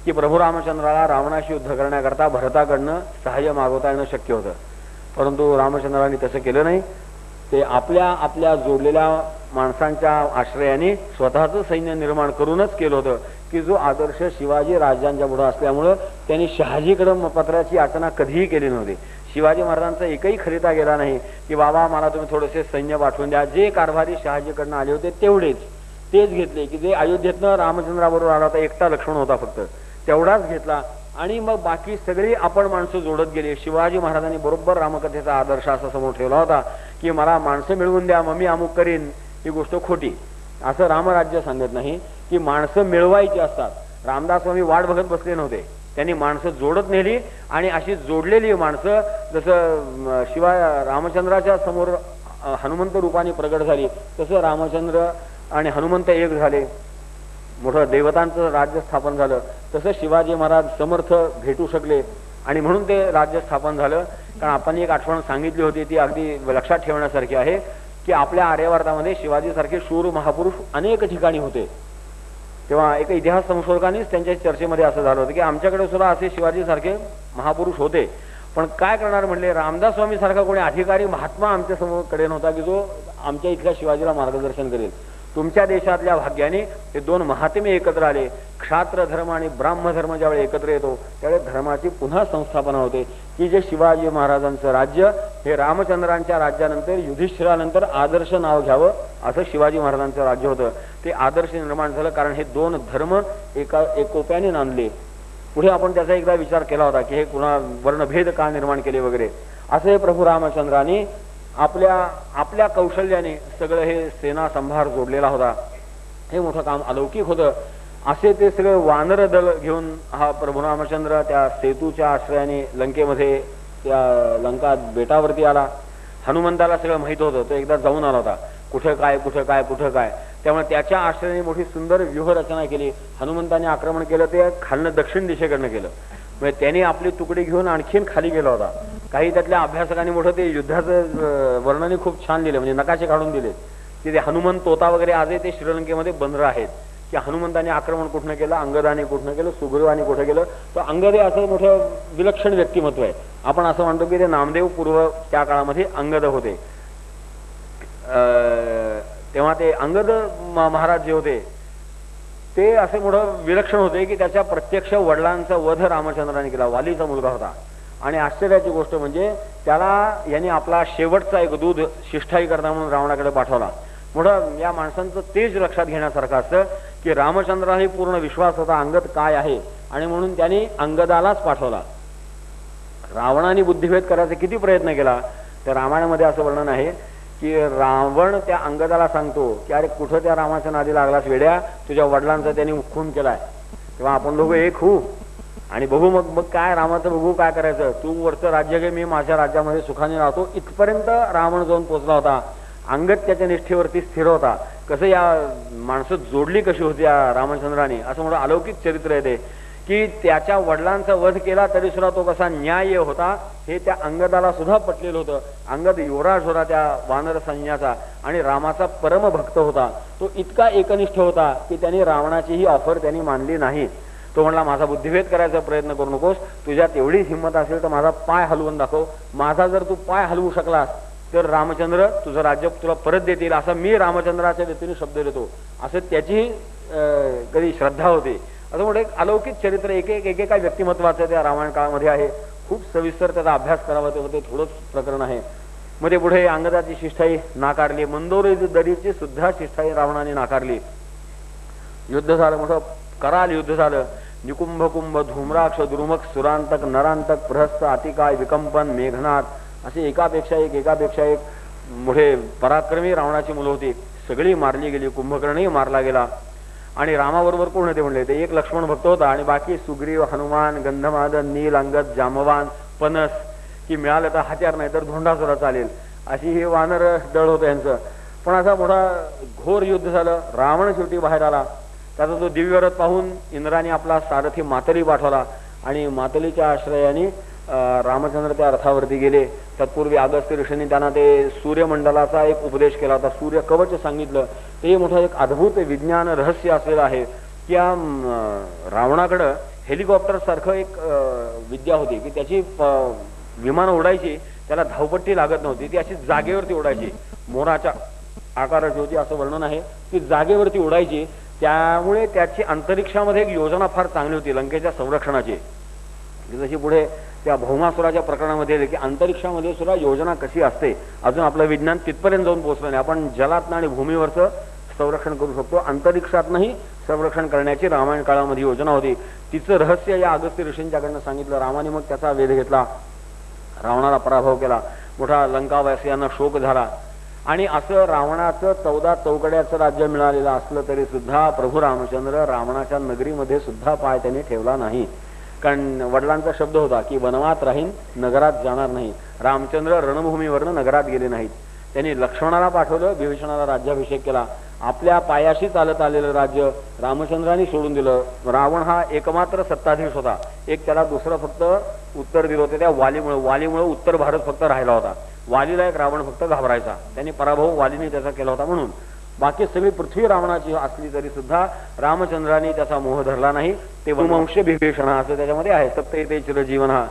की प्रभू रामचंद्राला रावणाशी युद्ध करण्याकरता भरताकडनं सहाय्य मागवता येणं शक्य होतं, परंतु रामचंद्रांनी तसं केलं नाही. ते आपल्या जोडलेल्या माणसांच्या आश्रयाने स्वतःचं सैन्य निर्माण करूनच केलं होतं की जो आदर्श शिवाजी राजांच्या पुढे असल्यामुळं त्यांनी शहाजीकडं पत्राची याचना कधीही केली नव्हती. शिवाजी महाराजांचा एकही खरिता गेला नाही की बाबा मला तुम्ही थोडेसे सैन्य पाठवून द्या. जे कारभारी शहाजीकडनं आले होते तेच घेतले. की जे अयोध्येतनं रामचंद्राबरोबर आला होता, एकटा लक्ष्मण होता फक्त, तेवढाच घेतला. आणि मग बाकी सगळी आपण माणसं जोडत गेली. शिवाजी महाराजांनी बरोबर रामकथेचा आदर्श असा समोर ठेवला होता की मला माणसं मिळवून द्या मग मी अमुक करीन. ही गोष्ट खोटी. असं रामराज्य सांगत नाही की माणसं मिळवायची असतात. रामदास स्वामी वाट बघत बसले नव्हते, त्यांनी माणसं जोडत नेली. आणि अशी जोडलेली माणसं जसं रामचंद्राच्या समोर हनुमंत रूपाने प्रगट झाली तसं रामचंद्र आणि हनुमंत एक झाले. मोठं देवतांचं राज्य स्थापन झालं. तसं शिवाजी महाराज समर्थ भेटू शकले आणि म्हणून ते राज्य स्थापन झालं. कारण आपण एक आठवण सांगितली होती ती अगदी लक्षात ठेवण्यासारखी आहे की आपल्या आर्यावर्तामध्ये शिवाजीसारखे शूर महापुरुष अनेक ठिकाणी होते. तेव्हा एक इतिहास संशोधकांनीच त्यांच्या चर्चेमध्ये असं झालं होतं की आमच्याकडे सुद्धा असे शिवाजीसारखे महापुरुष होते, पण काय करणार म्हणले, रामदास स्वामी सारखा कोणी अधिकारी महात्मा आमच्या समोरकडे नव्हता की जो आमच्या इथल्या शिवाजीला मार्गदर्शन करेल. तुमच्या देशातल्या भाग्याने हे दोन महात्मे एकत्र आले. क्षात्र धर्म आणि ब्राह्म धर्म ज्यावेळी एकत्र येतो त्यावेळी धर्माची पुन्हा संस्थापना होते की जे शिवाजी महाराजांचं राज्य हे रामचंद्रांच्या राज्यानंतर युधिष्ठिरानंतर आदर्श नाव घ्यावं असं शिवाजी महाराजांचं राज्य होतं. ते आदर्श निर्माण झालं कारण हे दोन धर्म एकोप्याने नांदले. पुढे आपण त्याचा एकदा विचार केला होता की हे पुन्हा वर्णभेद का निर्माण केले वगैरे. असं हे प्रभू रामचंद्राने आपल्या कौशल्याने सगळं हे सेना संभार जोडलेला होता. हे मोठं काम अलौकिक होतं. असे ते सगळे वानर दल घेऊन हा प्रभू रामचंद्र त्या सेतूच्या आश्रयाने लंकेमध्ये त्या लंका बेटावरती आला. हनुमंताला सगळं माहित होतं, तो एकदा जाऊन आला होता कुठं काय कुठं काय कुठं काय. त्यामुळे त्याच्या आश्रयाने मोठी सुंदर व्यूहरचना केली. हनुमंताने आक्रमण केलं ते खालनं दक्षिण दिशेकडनं केलं. म्हणजे त्याने आपली तुकडी घेऊन आणखीन खाली गेला होता. काही त्यातल्या अभ्यासकांनी मोठं ते युद्धाचं वर्णनही खूप छान दिलं, म्हणजे नकाशे काढून दिले की ते हनुमंत तोता वगैरे आजही ते श्रीलंकेमध्ये बंदर आहेत की हनुमंताने आक्रमण कुठनं केलं, अंगदाने कुठनं केलं, सुग्रीवाने कुठं केलं. तर अंगद हे असं मोठं विलक्षण व्यक्तिमत्व आहे. आपण असं म्हणतो की ते नामदेव पूर्व त्या काळामध्ये अंगद होते. तेव्हा ते अंगद महाराज जे होते ते असे मोठं विलक्षण होते की त्याच्या प्रत्यक्ष वडिलांचा वध रामचंद्राने केला. वालीचा मुलगा होता. आणि आश्चर्याची गोष्ट म्हणजे त्याला यांनी आपला शेवटचा एक दूध शिष्टाई करता म्हणून रावणाकडे पाठवला. मोठं या माणसांचं तेज लक्षात घेण्यासारखं असतं की रामचंद्रालाही पूर्ण विश्वास होता अंगद काय आहे, आणि म्हणून त्यांनी अंगदालाच पाठवला. रावणाने बुद्धिभेद करायचा किती प्रयत्न केला तर रामायणामध्ये असं वर्णन आहे की रावण त्या अंगदाला सांगतो की अरे कुठं त्या रामाच्या नादी लागलास वेड्या, तुझ्या वडिलांचा त्यांनी खून केलाय, तेव्हा आपण दोघं एक होऊ आणि बघू मग मग काय रामाचं बघू काय करायचं, तू वरचं राज्य घे, मी माझ्या राज्यामध्ये सुखाने राहतो. इथपर्यंत रावण जाऊन पोचला होता. अंगद त्याच्या निष्ठेवरती स्थिर होता. कसं या माणसं जोडली कशी होती या रामचंद्राने, असं मोठं अलौकिक चरित्र आहे ते की त्याच्या वडिलांचा वध केला तरी सुद्धा तो कसा न्याय होता हे त्या अंगदाला सुद्धा पटलेलं होतं. अंगद युवराज होता त्या वानर सैन्याचा आणि रामाचा परमभक्त होता. तो इतका एकनिष्ठ होता की त्याने रावणाची ही ऑफर त्यांनी मानली नाही. तो म्हणला माझा बुद्धिभेद करायचा प्रयत्न करू नकोस, तुझ्यात एवढी हिंमत असेल तर माझा पाय हलवून दाखव. माझा जर तू पाय हलवू शकलास तर रामचंद्र तुझं राज्य तुला परत देतील, असा मी रामचंद्राच्या व्यक्तीने शब्द देतो. असं त्याची कधी श्रद्धा होती. असं मोठं एक अलौकिक चरित्र एकेका व्यक्तिमत्वाचं त्या रामायण काळामध्ये आहे. खूप सविस्तर त्याचा अभ्यास करावा तेव्हा ते थोडंच प्रकरण आहे. मध्ये पुढे अंगदाची शिष्टाई नाकारली, मंदोरी दरीची सुद्धा शिष्टाई रावणाने नाकारली. युद्ध झालं, मोठं कराल युद्ध झालं. निकुंभ कुंभ धूम्राक्ष द्रुमक सुरांतक नरांतक प्रहस्त अतिकाय विकंपन मेघनाथ असे एकापेक्षा एक मोठे पराक्रमी रावणाची मुलं होती. सगळी मारली गेली. कुंभकर्णही मारला गेला. आणि रामाबरोबर कोण होते म्हणले ते एक लक्ष्मण भक्त होता आणि बाकी सुग्रीव हनुमान गंधमादन नील अंगद जामवान पनस की मिळालं तर हत्यार नाही तर धोंडासुरा चालेल अशी हे वानर दळ होतं यांचं. पण असा मोठा घोर युद्ध झालं. रावण शेवटी बाहेर आला. त्याचा तो दिव्य रथ पाहून इंद्राने आपला सारथी मातली पाठवला आणि मातलीच्या आश्रयाने रामचंद्र त्या रथावरती गेले. तत्पूर्वी अगस्त्य ऋषींनी त्यांना ते सूर्यमंडलाचा एक उपदेश केला होता. सूर्य कवच सांगितलं. ते मोठं एक अद्भुत विज्ञान रहस्य असलेलं आहे की रावणाकडं हेलिकॉप्टर सारखं एक विद्या होती की त्याची विमानं उडायची, त्याला धावपट्टी लागत नव्हती, ती अशी जागेवरती उडायची. मोराच्या आकाराची होती असं वर्णन आहे. ती जागेवरती उडायची. त्यामुळे त्याची अंतरिक्षामध्ये एक योजना फार चांगली होती लंकेच्या संरक्षणाची. जशी पुढे त्या भौमासुराच्या प्रकरणामध्ये की अंतरिक्षामध्ये सुद्धा योजना कशी असते, अजून आपलं विज्ञान तिथपर्यंत जाऊन पोहोचलं नाही. आपण जलातनं आणि भूमीवरचं संरक्षण करू शकतो, अंतरिक्षातनंही संरक्षण करण्याची रामायण काळामध्ये योजना होती. तिचं रहस्य या अगस्त्य ऋषींच्याकडनं सांगितलं. रामाने मग त्याचा वेध घेतला. रावणाला पराभव केला. मोठा लंकावासियांना शोक झाला. आणि असं रावणाचं 14 चौकड्याचं राज्य मिळालेलं असलं तरी सुद्धा प्रभू रामचंद्र रावणाच्या नगरीमध्ये सुद्धा पाय त्याने ठेवला नाही. कारण वडिलांचा शब्द होता की वनवात राहीन, नगरात जाणार नाही. रामचंद्र रणभूमीवरनं नगरात गेले नाहीत. त्यांनी लक्ष्मणाला पाठवलं, विभीषणाला राज्याभिषेक केला. आपल्या पायाशी चालत आलेलं राज्य रामचंद्रांनी सोडून दिलं. रावण हा एकमात्र सत्ताधीश होता. एक त्याला दुसरं फक्त उत्तर दिलं होतं त्या वालीमुळे उत्तर भारत फक्त राहिला होता. वालीला एक रावण फक्त घाबरायचा. त्यांनी पराभव वालीने त्याचा केला होता. म्हणून बाकी सगळी पृथ्वी रावणाची असली तरी सुद्धा रामचंद्राने त्याचा मोह धरला नाही. ते वंश विभीषण असं त्याच्यामध्ये आहे. सप्तैते चिरजीवन हा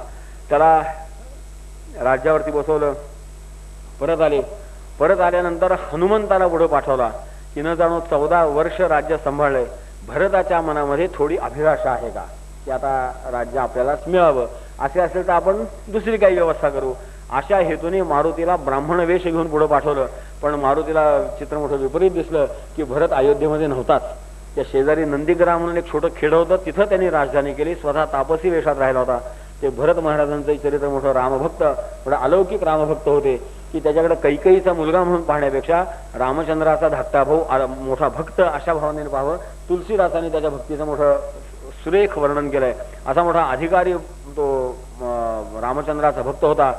त्याला राज्यावरती बसवलं. परत आल्यानंतर हनुमंताला पुढे पाठवला की न जाणो 14 वर्ष राज्य सांभाळलंय. भरताच्या मनामध्ये थोडी अभिलाषा आहे का की आता राज्य आपल्यालाच मिळावं, असे असेल तर आपण दुसरी काही व्यवस्था करू. अशा हेतूने मारुतीला ब्राह्मण वेश घेऊन पुढे पाठवलं. पण मारुतीला चित्र मोठं विपरीत दिसलं की भरत अयोध्येमध्ये नव्हताच. त्या शेजारी नंदीग्राम म्हणून एक छोटं खेड होतं, तिथं त्यांनी राजधानी केली. स्वतः तापसी वेशात राहिला होता. ते भरत महाराजांचं चरित्र मोठं रामभक्त थोडा अलौकिक रामभक्त होते की त्याच्याकडे कैकेयीचा मुलगा म्हणून पाहण्यापेक्षा रामचंद्राचा धाकटा भाऊ मोठा भक्त अशा भावनेने पाहावं. तुलसीदासाने त्याच्या भक्तीचं मोठं सुरेख वर्णन केलंय. असा मोठा अधिकारी तो रामचंद्राचा भक्त होता.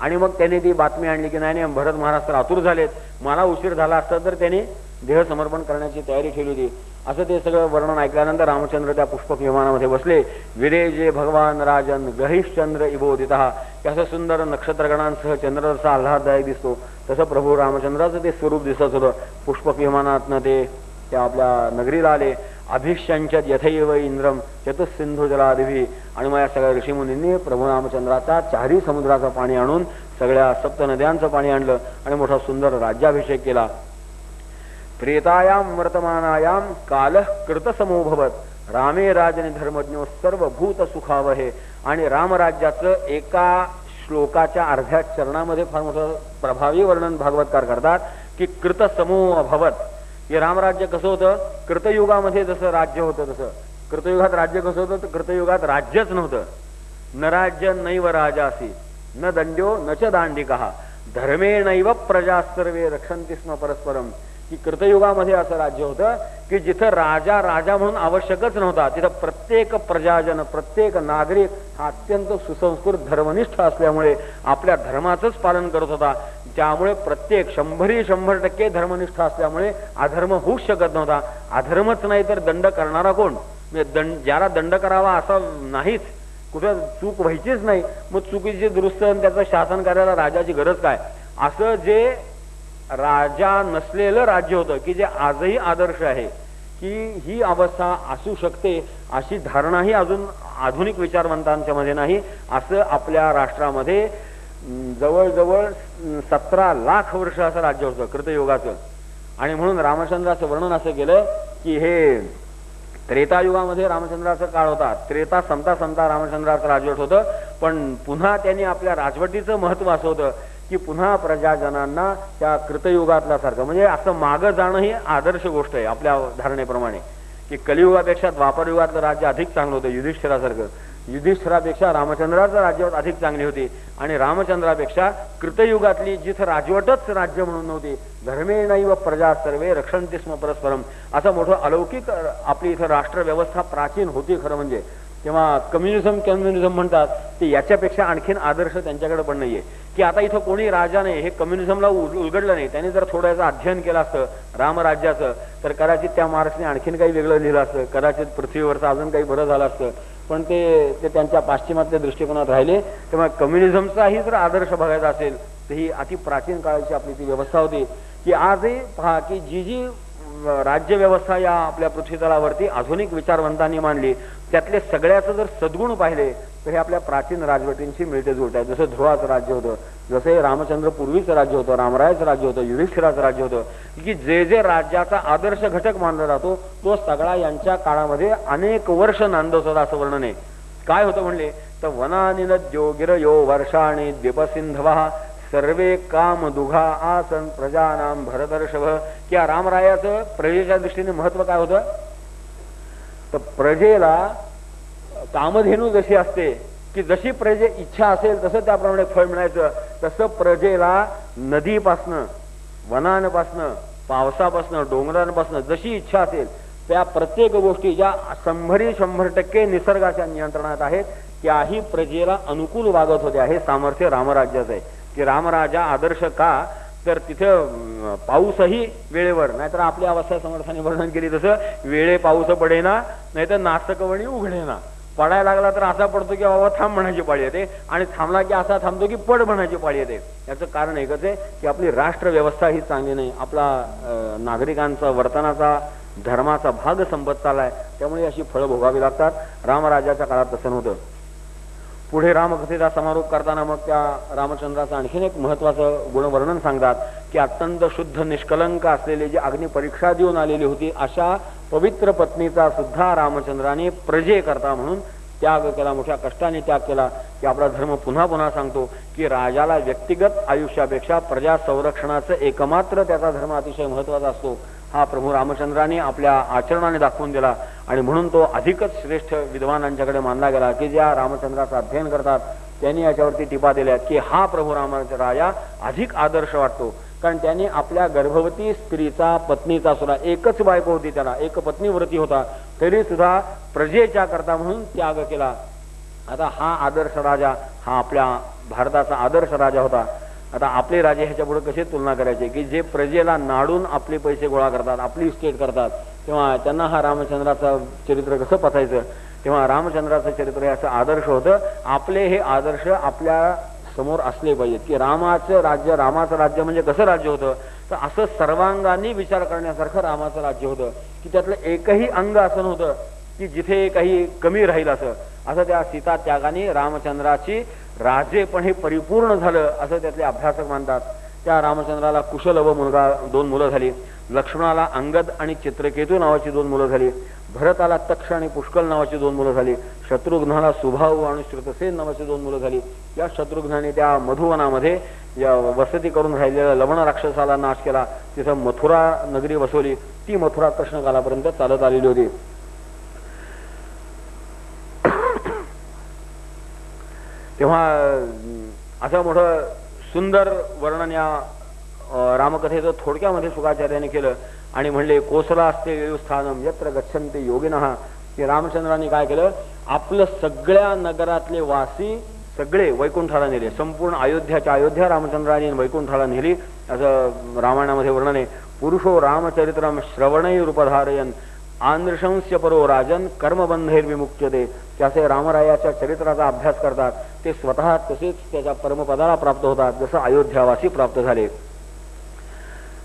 आणि मग त्याने ती बातमी आणली की नाही भरत महाराज तर आतुर झालेत, मला उशीर झाला असता तर त्याने देह समर्पण करण्याची तयारी ठेवली होती. असं ते सगळं वर्णन ऐकल्यानंतर रामचंद्र त्या पुष्पक विमानामध्ये बसले. विरेजे भगवान राजन ग्रहिश्चंद्र इबोदिता, की असं सुंदर नक्षत्रगणांसह चंद्र जसा आल्हाददायक दिसतो तसं प्रभू रामचंद्राचं ते स्वरूप दिसत होतं. पुष्पक विमानातनं ते त्या आपल्या नगरीला आले. अभिषंचत यथैव इंद्रम चतुसिंधू जलादिभी, आणि मग या सगळ्या ऋषीमुनींनी प्रभू रामचंद्राचा चारही समुद्राचं पाणी आणून सगळ्या सप्त नद्यांचं पाणी आणलं आणि मोठा सुंदर राज्याभिषेक केला. प्रेतायाम वर्तमानायाम काल कृतसमोभवत रामे राजने धर्मज्ञो सर्वभूत सुखावहे. आणि रामराज्याचं एका श्लोकाच्या अर्ध्या चरणामध्ये फार मोठं प्रभावी वर्णन भागवतकार करतात की कृतसमो अभवत. हे रामराज्य कसं होतं, कृतयुगामध्ये जसं राज्य होतं तसं. कृतयुगात राज्य कसं होतं तर कृतयुगात राज्यच नव्हतं. न राज्य नैव राजासी न दंड्यो न च दांडिका धर्मेणैव प्रजा सर्वे रक्षन्ति स्म परस्परम. की कृतयुगामध्ये असं राज्य होतं की जिथं राजा राजा म्हणून आवश्यकच नव्हता, तिथं प्रत्येक प्रजाजन प्रत्येक नागरिक हा अत्यंत सुसंस्कृत धर्मनिष्ठ असल्यामुळे आपल्या धर्माचंच पालन करत होता. त्यामुळे प्रत्येक 100% धर्मनिष्ठ असल्यामुळे अधर्म होऊच शकत नव्हता. अधर्मच नाही तर दंड करणारा कोण, ज्याला दंड करावा असा नाहीच, कुठं चूक व्हायचीच नाही, मग चुकीची दुरुस्त त्याचं शासन करायला राजाची गरज काय. असं जे राजा नसलेलं राज्य होतं की जे आजही आदर्श आहे की ही अवस्था असू शकते अशी धारणाही अजून आधुनिक विचारवंतांच्या मध्ये नाही. असं आपल्या राष्ट्रामध्ये जवळजवळ 17 लाख वर्ष असं राज्य होतं कृतयुगाचं. आणि म्हणून रामचंद्राचं वर्णन असं केलं की हे त्रेतायुगामध्ये रामचंद्राचा काळ होता. त्रेता संपता संपता रामचंद्राचं राजवट होतं, पण पुन्हा त्यांनी आपल्या राजवटीचं महत्व असं होतं की पुन्हा प्रजाजनांना त्या कृतयुगातल्या सारखं, म्हणजे असं मागं जाणं ही आदर्श गोष्ट आहे आपल्या धारणेप्रमाणे, की कलियुगापेक्षा द्वापरयुगातलं राज्य अधिक चांगलं होतं. युधिष्ठिरासारखं, युधिष्ठिरापेक्षा रामचंद्राचं राजवट अधिक चांगली होती. आणि रामचंद्रापेक्षा कृतयुगातली जिथं राजवटच राज्य म्हणून नव्हती, धर्मेणैव प्रजा सर्वे रक्षन्ति स्म परस्परम, असं मोठं अलौकिक आपली इथं राष्ट्रव्यवस्था प्राचीन होती खरं म्हणजे. तेव्हा कम्युनिझम म्हणतात ते याच्यापेक्षा आणखीन आदर्श त्यांच्याकडे पण नाहीये. की आता इथं कोणी राजा नाही, हे कम्युनिझमला उलगडलं नाही. त्यांनी जर थोडं याचं अध्ययन केलं असतं रामराज्याचं तर कदाचित त्या मार्क्सने आणखीन काही वेगळं लिहिलं असतं, कदाचित पृथ्वीवरचं अजून काही बरं झालं असतं. पण ते त्यांच्या पाश्चिमात्य दृष्टिकोनात राहिले. तेव्हा कम्युनिझमचाही जर आदर्श बघायचा असेल तर ही अति प्राचीन काळाची आपली ती व्यवस्था होती. की आजही पहा की जी राज्यव्यवस्था या आपल्या पृथ्वीतलावरती आधुनिक विचारवंतांनी मांडली त्यातले सगळ्याचं जर सद्गुण पाहिले तर हे आपल्या प्राचीन राजवटींशी मिळते जुळते. जसं ध्रुवाचं राज्य होतं, जसं हे रामचंद्र पूर्वीचं राज्य होतं, रामरायाचं राज्य होतं, युधिष्ठिराचं राज्य होतं, की जे जे राज्याचा आदर्श घटक मानला जातो तो सगळा यांच्या काळामध्ये अनेक वर्ष नांदत होता असं वर्णन आहे. काय होतं म्हणले तर वनानि नद्यो गिरयो वर्षाणि द्वीपसिंधवः सर्वे काम दुघा आसन प्रजानाम भरतर्षभ. की रामरायाचं प्रजेच्या दृष्टीने महत्व काय होतं तर प्रजेला कामधेनू जशी असते की जशी प्रजे इच्छा असेल तसं त्याप्रमाणे फळ मिळायचं, तसं प्रजेला नदीपासनं वनांपासनं पावसापासनं डोंगरांपासनं जशी इच्छा असेल त्या प्रत्येक गोष्टी ज्या 100% निसर्गाच्या नियंत्रणात आहेत त्याही प्रजेला अनुकूल वागत होत्या. हे सामर्थ्य रामराज्याचं आहे. की रामराजा आदर्श का तर तिथं पाऊसही वेळेवर, नाहीतर आपल्या अवस्था समर्थाने वर्णन केली तसं वेळे पाऊस पडेना नाहीतर नास्तकवणी उघडेना. पडायला लागला तर असा पडतो की बाबा थांब म्हणायची पाळी येते, आणि थांबला की असा थांबतो की पड म्हणायची पाळी येते. याचं कारण एकच आहे की आपली राष्ट्रव्यवस्था ही चांगली नाही, आपला नागरिकांचा वर्तनाचा धर्माचा भाग संपत चाललाय, त्यामुळे अशी फळं भोगावी लागतात. रामराजाच्या काळात तसं नव्हतं. पुढे रामकथेचा समारोप करताना मग त्या रामचंद्राचं आणखीन एक महत्वाचं गुणवर्णन सांगतात की अत्यंत शुद्ध निष्कलंक असलेली जी अग्निपरीक्षा देऊन आलेली होती अशा पवित्र पत्नीचा सुद्धा रामचंद्राने प्रजे करता म्हणून त्याग केला, मोठ्या कष्टाने त्याग केला. की आपला धर्म पुन्हा पुन्हा सांगतो की राजाला व्यक्तिगत आयुष्यापेक्षा प्रजा संरक्षणाचं एकमात्र त्याचा धर्म अतिशय महत्वाचा असतो. हा प्रभू रामचंद्राने आपल्या आचरणाने दाखवून दिला आणि म्हणून तो अधिकच श्रेष्ठ विद्वानांच्याकडे मानला गेला की ज्या रामचंद्राचं अध्ययन करतात त्यांनी याच्यावरती टिपा दिल्यात की हा प्रभू रामाचा राजा अधिक आदर्श वाटतो, कारण त्याने आपल्या गर्भवती स्त्रीचा, पत्नीचा सुद्धा, एकच बायको होती त्याला, एक पत्नीव्रती होता, तरी सुद्धा प्रजेच्या करता म्हणून त्याग केला. आता हा आदर्श राजा, हा आपल्या भारताचा आदर्श राजा होता. आता आपले राजे ह्याच्यापुढे कसे तुलना करायचे की जे प्रजेला नाडून आपले पैसे गोळा करतात, आपली स्टेट करतात, तेव्हा त्यांना हा रामचंद्राचं चरित्र कसं पचायचं. तेव्हा रामचंद्राचं चरित्र हे असं आदर्श होतं. आपले हे आदर्श आपल्या समोर असले पाहिजेत की रामाचं राज्य म्हणजे कसं राज्य होतं, तर असं सर्वांगाने विचार करण्यासारखं रामाचं राज्य होतं की त्यातलं एकही अंग असं नव्हतं की जिथे काही कमी राहील. असं त्या सीता त्यागाने रामचंद्राची राजे पण हे परिपूर्ण झालं असं त्यातले अभ्यासक मानतात. त्या रामचंद्राला कुशल व मुलगा 2 मुलं झाली. लक्ष्मणाला अंगद आणि चित्रकेतू नावाची 2 मुलं झाली. भरताला तक्ष आणि पुष्कळ नावाची 2 मुलं झाली. शत्रुघ्नाला सुभाऊ आणि श्रुतसेन नावाची 2 मुलं झाली. या शत्रुघ्नाने त्या मधुवनामध्ये या वसती करून राहिलेल्या लवण राक्षसाला नाश केला. तिथं मथुरा नगरी वसवली. ती मथुरा कृष्णकालापर्यंत चालत आलेली होती. तेव्हा असं मोठं सुंदर वर्णन या रामकथेचं थोडक्यामध्ये शुकाचार्याने केलं आणि म्हणले कोसला असते स्थानम यत्र गच्छन्ति योगिनः. की रामचंद्राने काय केलं, आपलं सगळ्या नगरातले वासी सगळे वैकुंठाला नेले. संपूर्ण अयोध्या रामचंद्राने वैकुंठाला नेली असं रामायणामध्ये वर्णन आहे. पुरुषो रामचरित्रम श्रवणैरुपधारयन् आंध्रशंस्य परो राजन कर्मबंधैर्विमुच्यते. त्याचे रामरायाच्या चरित्राचा अभ्यास करतात ते स्वतः तसेच त्याच्या परमपदाला प्राप्त होतात जसं अयोध्यावासी प्राप्त झाले.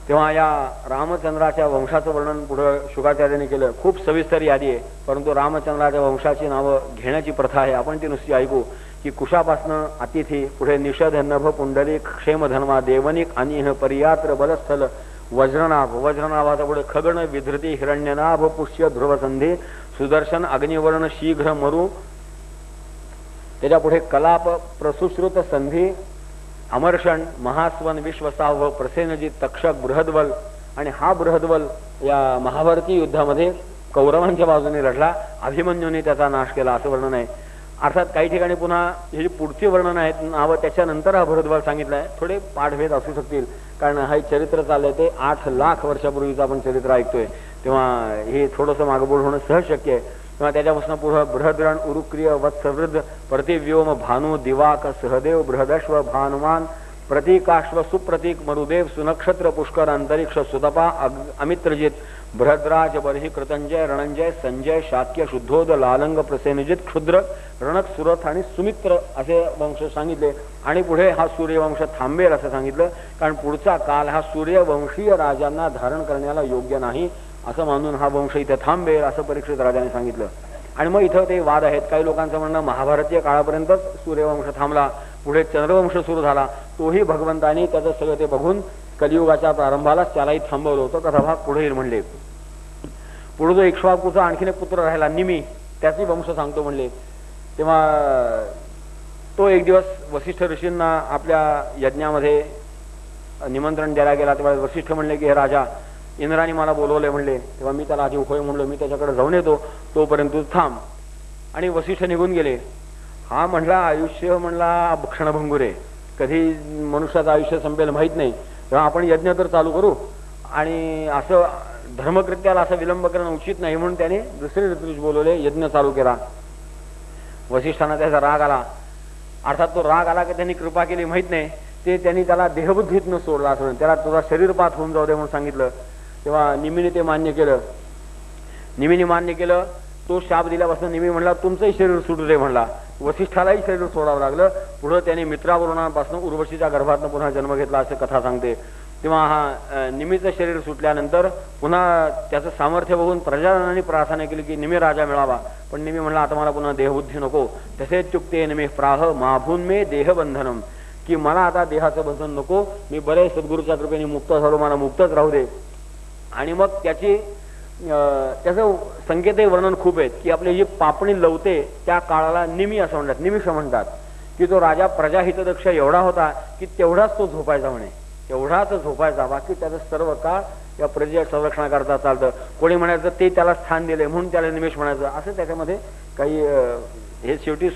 तेव्हा या रामचंद्राच्या वंशाचं वर्णन पुढे शुकाचार्याने केलं. खूप सविस्तर यादी आहे, परंतु रामचंद्राच्या वंशाची नावं घेण्याची प्रथा आहे, आपण ती नुसती ऐकू. की कुशापासनं अतिथी, पुढे निषध, नभ, पुंडलिक, क्षेमधर्मा, देवनिक, अनिह, परियात्र, बलस्थल, वज्रनाभाचा पुढे खगण, विधृती, हिरण्यनाभ, पुष्य, ध्रुवसंधी, सुदर्शन, अग्निवर्ण, शीघ्र, मरु, त्याच्या पुढे कलाप, प्रसुश्रुत, संधी, अमर्षण, महास्वन, विश्वसाव, प्रसेनजित, तक्षक, बृहद्वल. आणि हा बृहद्वल या महाभारती युद्धामध्ये कौरवांच्या बाजूने लढला. अभिमन्यूने त्याचा नाश केला असं वर्णन आहे. अर्थात काही ठिकाणी पुन्हा हे जी पुढची वर्णन आहेत नावं त्याच्यानंतर हा बृहद्वल सांगितलं आहे. थोडे पाठभेद असू शकतील, कारण हे चरित्र चाललंय ते 8 लाख वर्षापूर्वीचं आपण चरित्र ऐकतोय, तेव्हा हे थोडंसं मागपुढ होणं सहज शक्य आहे. तेव्हा त्याच्यापासून पुढं बृहद्रण, उरुक्रिय, वत्सवृद्ध, प्रतिव्योम, भानु, दिवाक, सहदेव, बृहदश्व, भानुमान, प्रतीकाश्व, सुप्रतीक, मरुदेव, सुनक्षत्र, पुष्कर, अंतरिक्ष, सुतपा, अमित्रजित, बृहद्राज, बर्हि, कृतंजय, रणंजय, संजय, शाक्य, शुद्धोद, लालंग, प्रसेनजित, क्षुद्र, रणक, सुरथ आणि सुमित्र असे वंश सांगितले. आणि पुढे हा सूर्यवंश थांबेल असं सांगितलं, कारण पुढचा काल हा सूर्यवंशीय राजांना धारण करण्याला योग्य नाही असं मानून हा वंश इथे थांबेल असं परीक्षित राजाने सांगितलं. आणि मग इथं ते वाद आहेत. काही लोकांचं म्हणणं महाभारतीय काळापर्यंतच सूर्यवंश थांबला, पुढे चंद्रवंश सुरू झाला, तोही भगवंतानी त्याचं सगळं ते बघून कलियुगाच्या प्रारंभालाच त्यालाही थांबवलं होतं. कथाभाग पुढे येईल म्हणले. पुढे जो इक्ष्वाकूचा आणखीन एक पुत्र राहिला निमी, त्याची वंश सांगतो म्हणले. तेव्हा तो एक दिवस वसिष्ठ ऋषींना आपल्या यज्ञामध्ये निमंत्रण द्यायला गेला. तेव्हा वसिष्ठ म्हणले की हे राजा, इंद्राने मला बोलवले म्हणले. तेव्हा मी त्याला आधी होय म्हणलो, मी त्याच्याकडे जाऊन येतो, तोपर्यंत थांब. आणि वसिष्ठ निघून गेले. हा म्हणला आयुष्य म्हणला क्षणभंगुरे, कधी मनुष्याचं आयुष्य संपेल माहीत नाही, तेव्हा आपण यज्ञ तर चालू करू आणि असं धर्मकृत्याला असं विलंब करणं उचित नाही म्हणून त्याने दुसरे ऋतुज बोलवले, यज्ञ चालू केला. वसिष्ठांना त्याचा राग आला. अर्थात तो राग आला की त्यांनी कृपा केली माहीत नाही, ते त्यांनी त्याला देहबुद्धीतनं सोडला असं, त्याला तुझा शरीरपात होऊन जाऊ दे म्हणून सांगितलं. तेव्हा निमीने ते मान्य केलं. निमीने मान्य केलं. तो शाप दिल्यापासून निमी म्हणला तुमचंही शरीर सुटू दे म्हणला. वसिष्ठालाही शरीर सोडावं लागलं. पुढं त्याने मित्रावरुणापासून उर्वशीच्या गर्भातनं पुन्हा जन्म घेतला असं कथा सांगते. तेव्हा हा निमीचं शरीर सुटल्यानंतर पुन्हा त्याचं सामर्थ्य बघून प्रजाजनांनी प्रार्थना केली की निमी राजा मिळावा. पण निमी म्हणला आता मला पुन्हा देहबुद्धी नको. तसेच चुकते निमी प्राह माभून मे देहबंधनम, की मला आता देहाचं बंधन नको, मी बरे सद्गुरूच्या कृपेने मुक्त झालो, मला मुक्तच राहू दे. आणि मग त्याचं संकेतही वर्णन खूप आहेत की आपली जी पापणी लवते त्या काळाला निमी असं म्हणतात, निमिष म्हणतात. की तो राजा प्रजाहितदक्ष एवढा होता की तेवढाच तो झोपायचा म्हणे, तेवढाच झोपायचा, बाकी त्याचं सर्व काळ या प्रजेच्या संरक्षणाकरता चालतं. कोणी म्हणायचं ते त्याला स्थान दिले म्हणून त्याला निमिष म्हणायचं, असं त्याच्यामध्ये काही हे शेवटी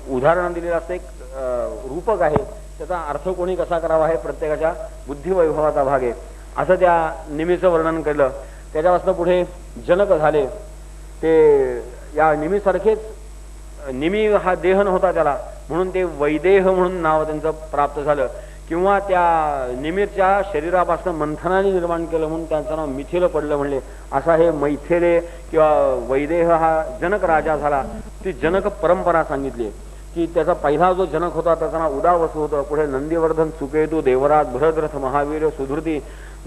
उदाहरण दिलेलं असतं. एक रूपक आहे, त्याचा अर्थ कोणी कसा करावा आहे प्रत्येकाच्या बुद्धिवैभवाचा भाग आहे, असं त्या निमीचं वर्णन केलं. त्याच्यापासून पुढे जनक झाले. ते या निमीसारखेच, निमी हा देह नव्हता त्याला, म्हणून ते वैदेह म्हणून नाव त्यांचं प्राप्त झालं, किंवा त्या निमीच्या शरीरापासून मंथनाने निर्माण केलं म्हणून त्यांचं नाव मिथिल पडलं म्हणले. असा हे मैथिले किंवा वैदेह हा जनक राजा झाला. ती जनक परंपरा सांगितली की त्याचा पहिला जो जनक होता त्याचं नाव उदावसु होतं. पुढे नंदीवर्धन, सुकेतू, देवराज, भरद्रथ, महावीर, सुधृती,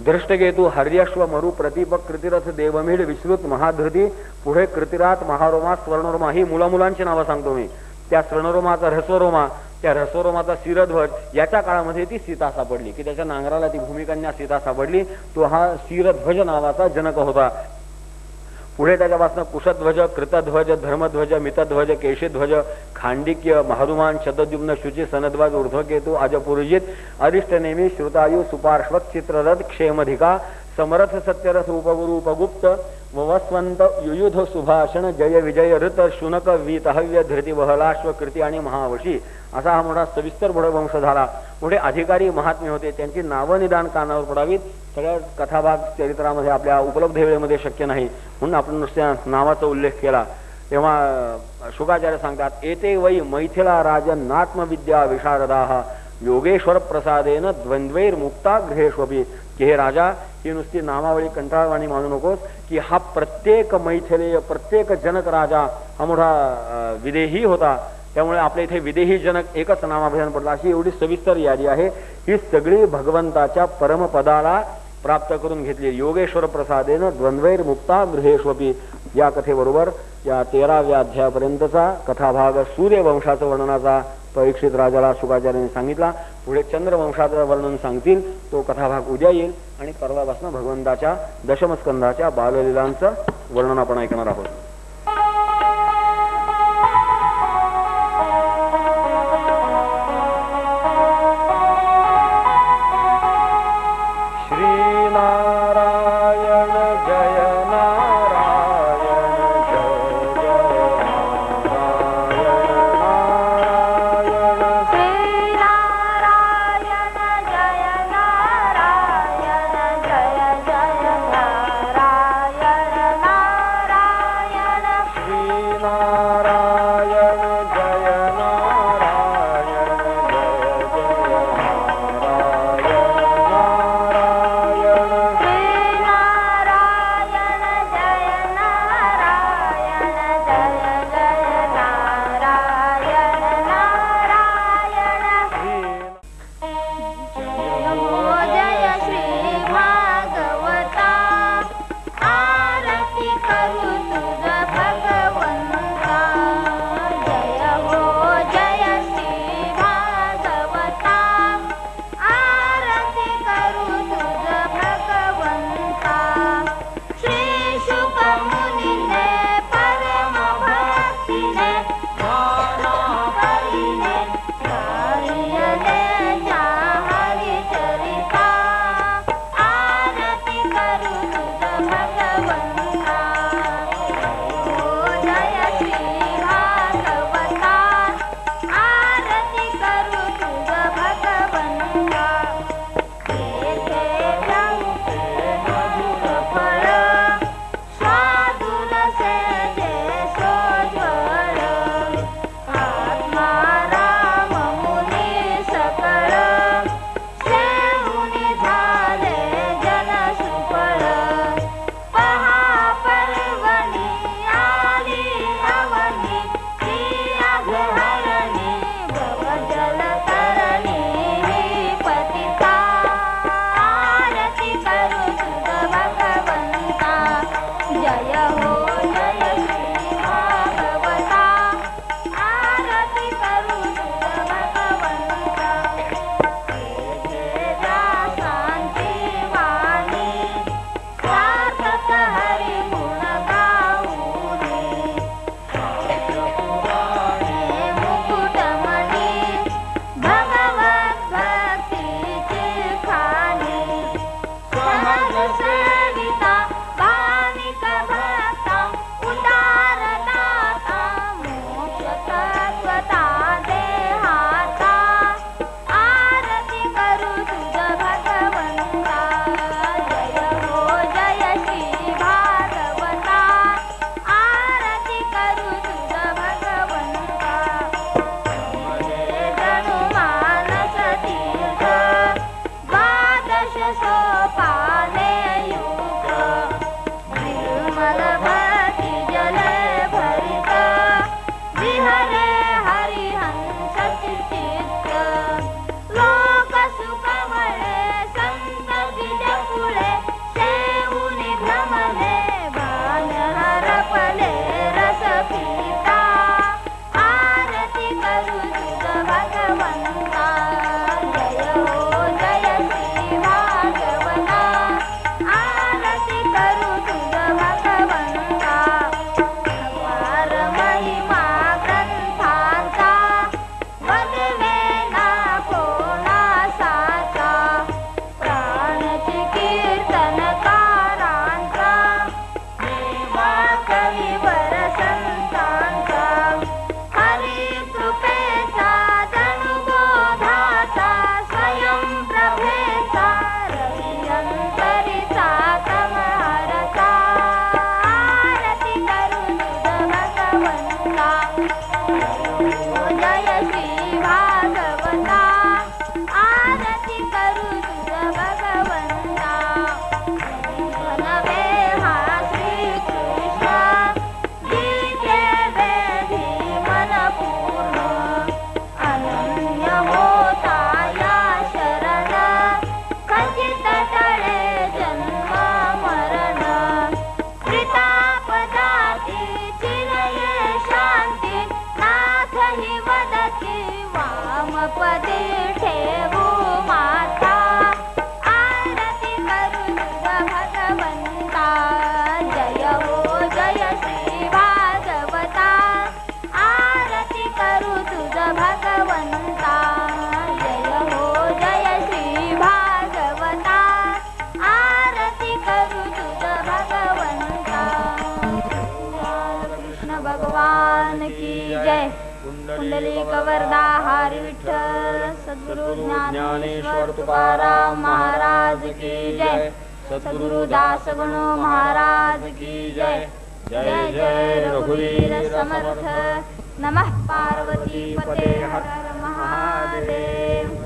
धृष्टकेतू, हर्यश्व, मरु, प्रतीपक, कृतिरथ, देवमीढ, विश्रुत, महाधृती, पुढे कृतिरात, महारोमा, स्वर्णरोमा, ही मुलामुलांची नावं सांगतो मी. त्या स्वर्णरोमाचा ह्रस्वरोमा, त्या ह्रस्वरोमाचा शिरध्वज, याच्या काळामध्ये ती सीता सापडली, की त्याच्या नांगराला ती भूमिकन्या सीता सापडली. तो हा शिरध्वज नावाचा जनक होता. पुढे त्याच्यापासून कुशध्वज, कृतध्वज, धर्मध्वज, मितध्वज, केशध्वज, खांडिक्य, महारुमान, शतद्युम्न, शुची, सनध्वज, ऊर्ध्वकेतू, अजपुरुजित, अरिष्टनेमी, श्रुतायु, सुपार्श्वक, चित्ररथ, क्षेमधिका, समरथ, सत्यरथ, उपगुरु, उपगुप्त, ववस्वंत, युयुध, सुभाषण, जय विजय, ऋत, शुनक, वीतहव्य, धृती, वहलाश्व, कृती आणि महावशी, असा हा मोठा सविस्तर वंश झाला. पुढे अधिकारी महात्मे होते, त्यांची नावं निदान कानावर पडावीत. सगळ्या कथाभाग चरित्रामध्ये आपल्या उपलब्ध वेळेमध्ये शक्य नाही, म्हणून आपण नुसत्या नावाचा उल्लेख केला. तेव्हा शुकाचार्य सांगतात, एते वै मैथिला राजनात्मविद्या विशारदाः योगेश्वर प्रसादेन द्वंद्वैर मुक्ता गृहेष्वपी. की हे राजा, ही नुसती नामावळी कंटाळवाणी मानू नकोस, की हा प्रत्येक मैथिलेय, प्रत्येक जनक राजा हा मोठा विदेही होता. त्यामुळे आपल्या इथे विदेही जनक एकच नामाभिधान पडला. अशी एवढी सविस्तर यादी आहे. ही सगळी भगवंताच्या परमपदाला प्राप्त करून घेतली. योगेश्वर प्रसादेन द्वंद्वैर मुक्ता गृहेष्वपी. या कथेबरोबर या 13व्या अध्यायापर्यंतचा कथाभाग सूर्यवंशाचं वर्णनाचा परीक्षित राजाला शुकाचार्यांनी सांगितला. पुढे चंद्रवंशाचं वर्णन सांगतील. तो कथाभाग उद्या येईल आणि परवापासून भगवंताच्या दशमस्कंधाच्या बाललीलांचं वर्णन आपण ऐकणार आहोत. कवर्धा हरी विठ्ठल सद्गुरु ज्ञानेश्वर तुकाराम महाराज की जय सद्गुरु दास गणो महाराज की जय जय जय रघुवीर समर्थ नमः पार्वती पते हर हर महादेव।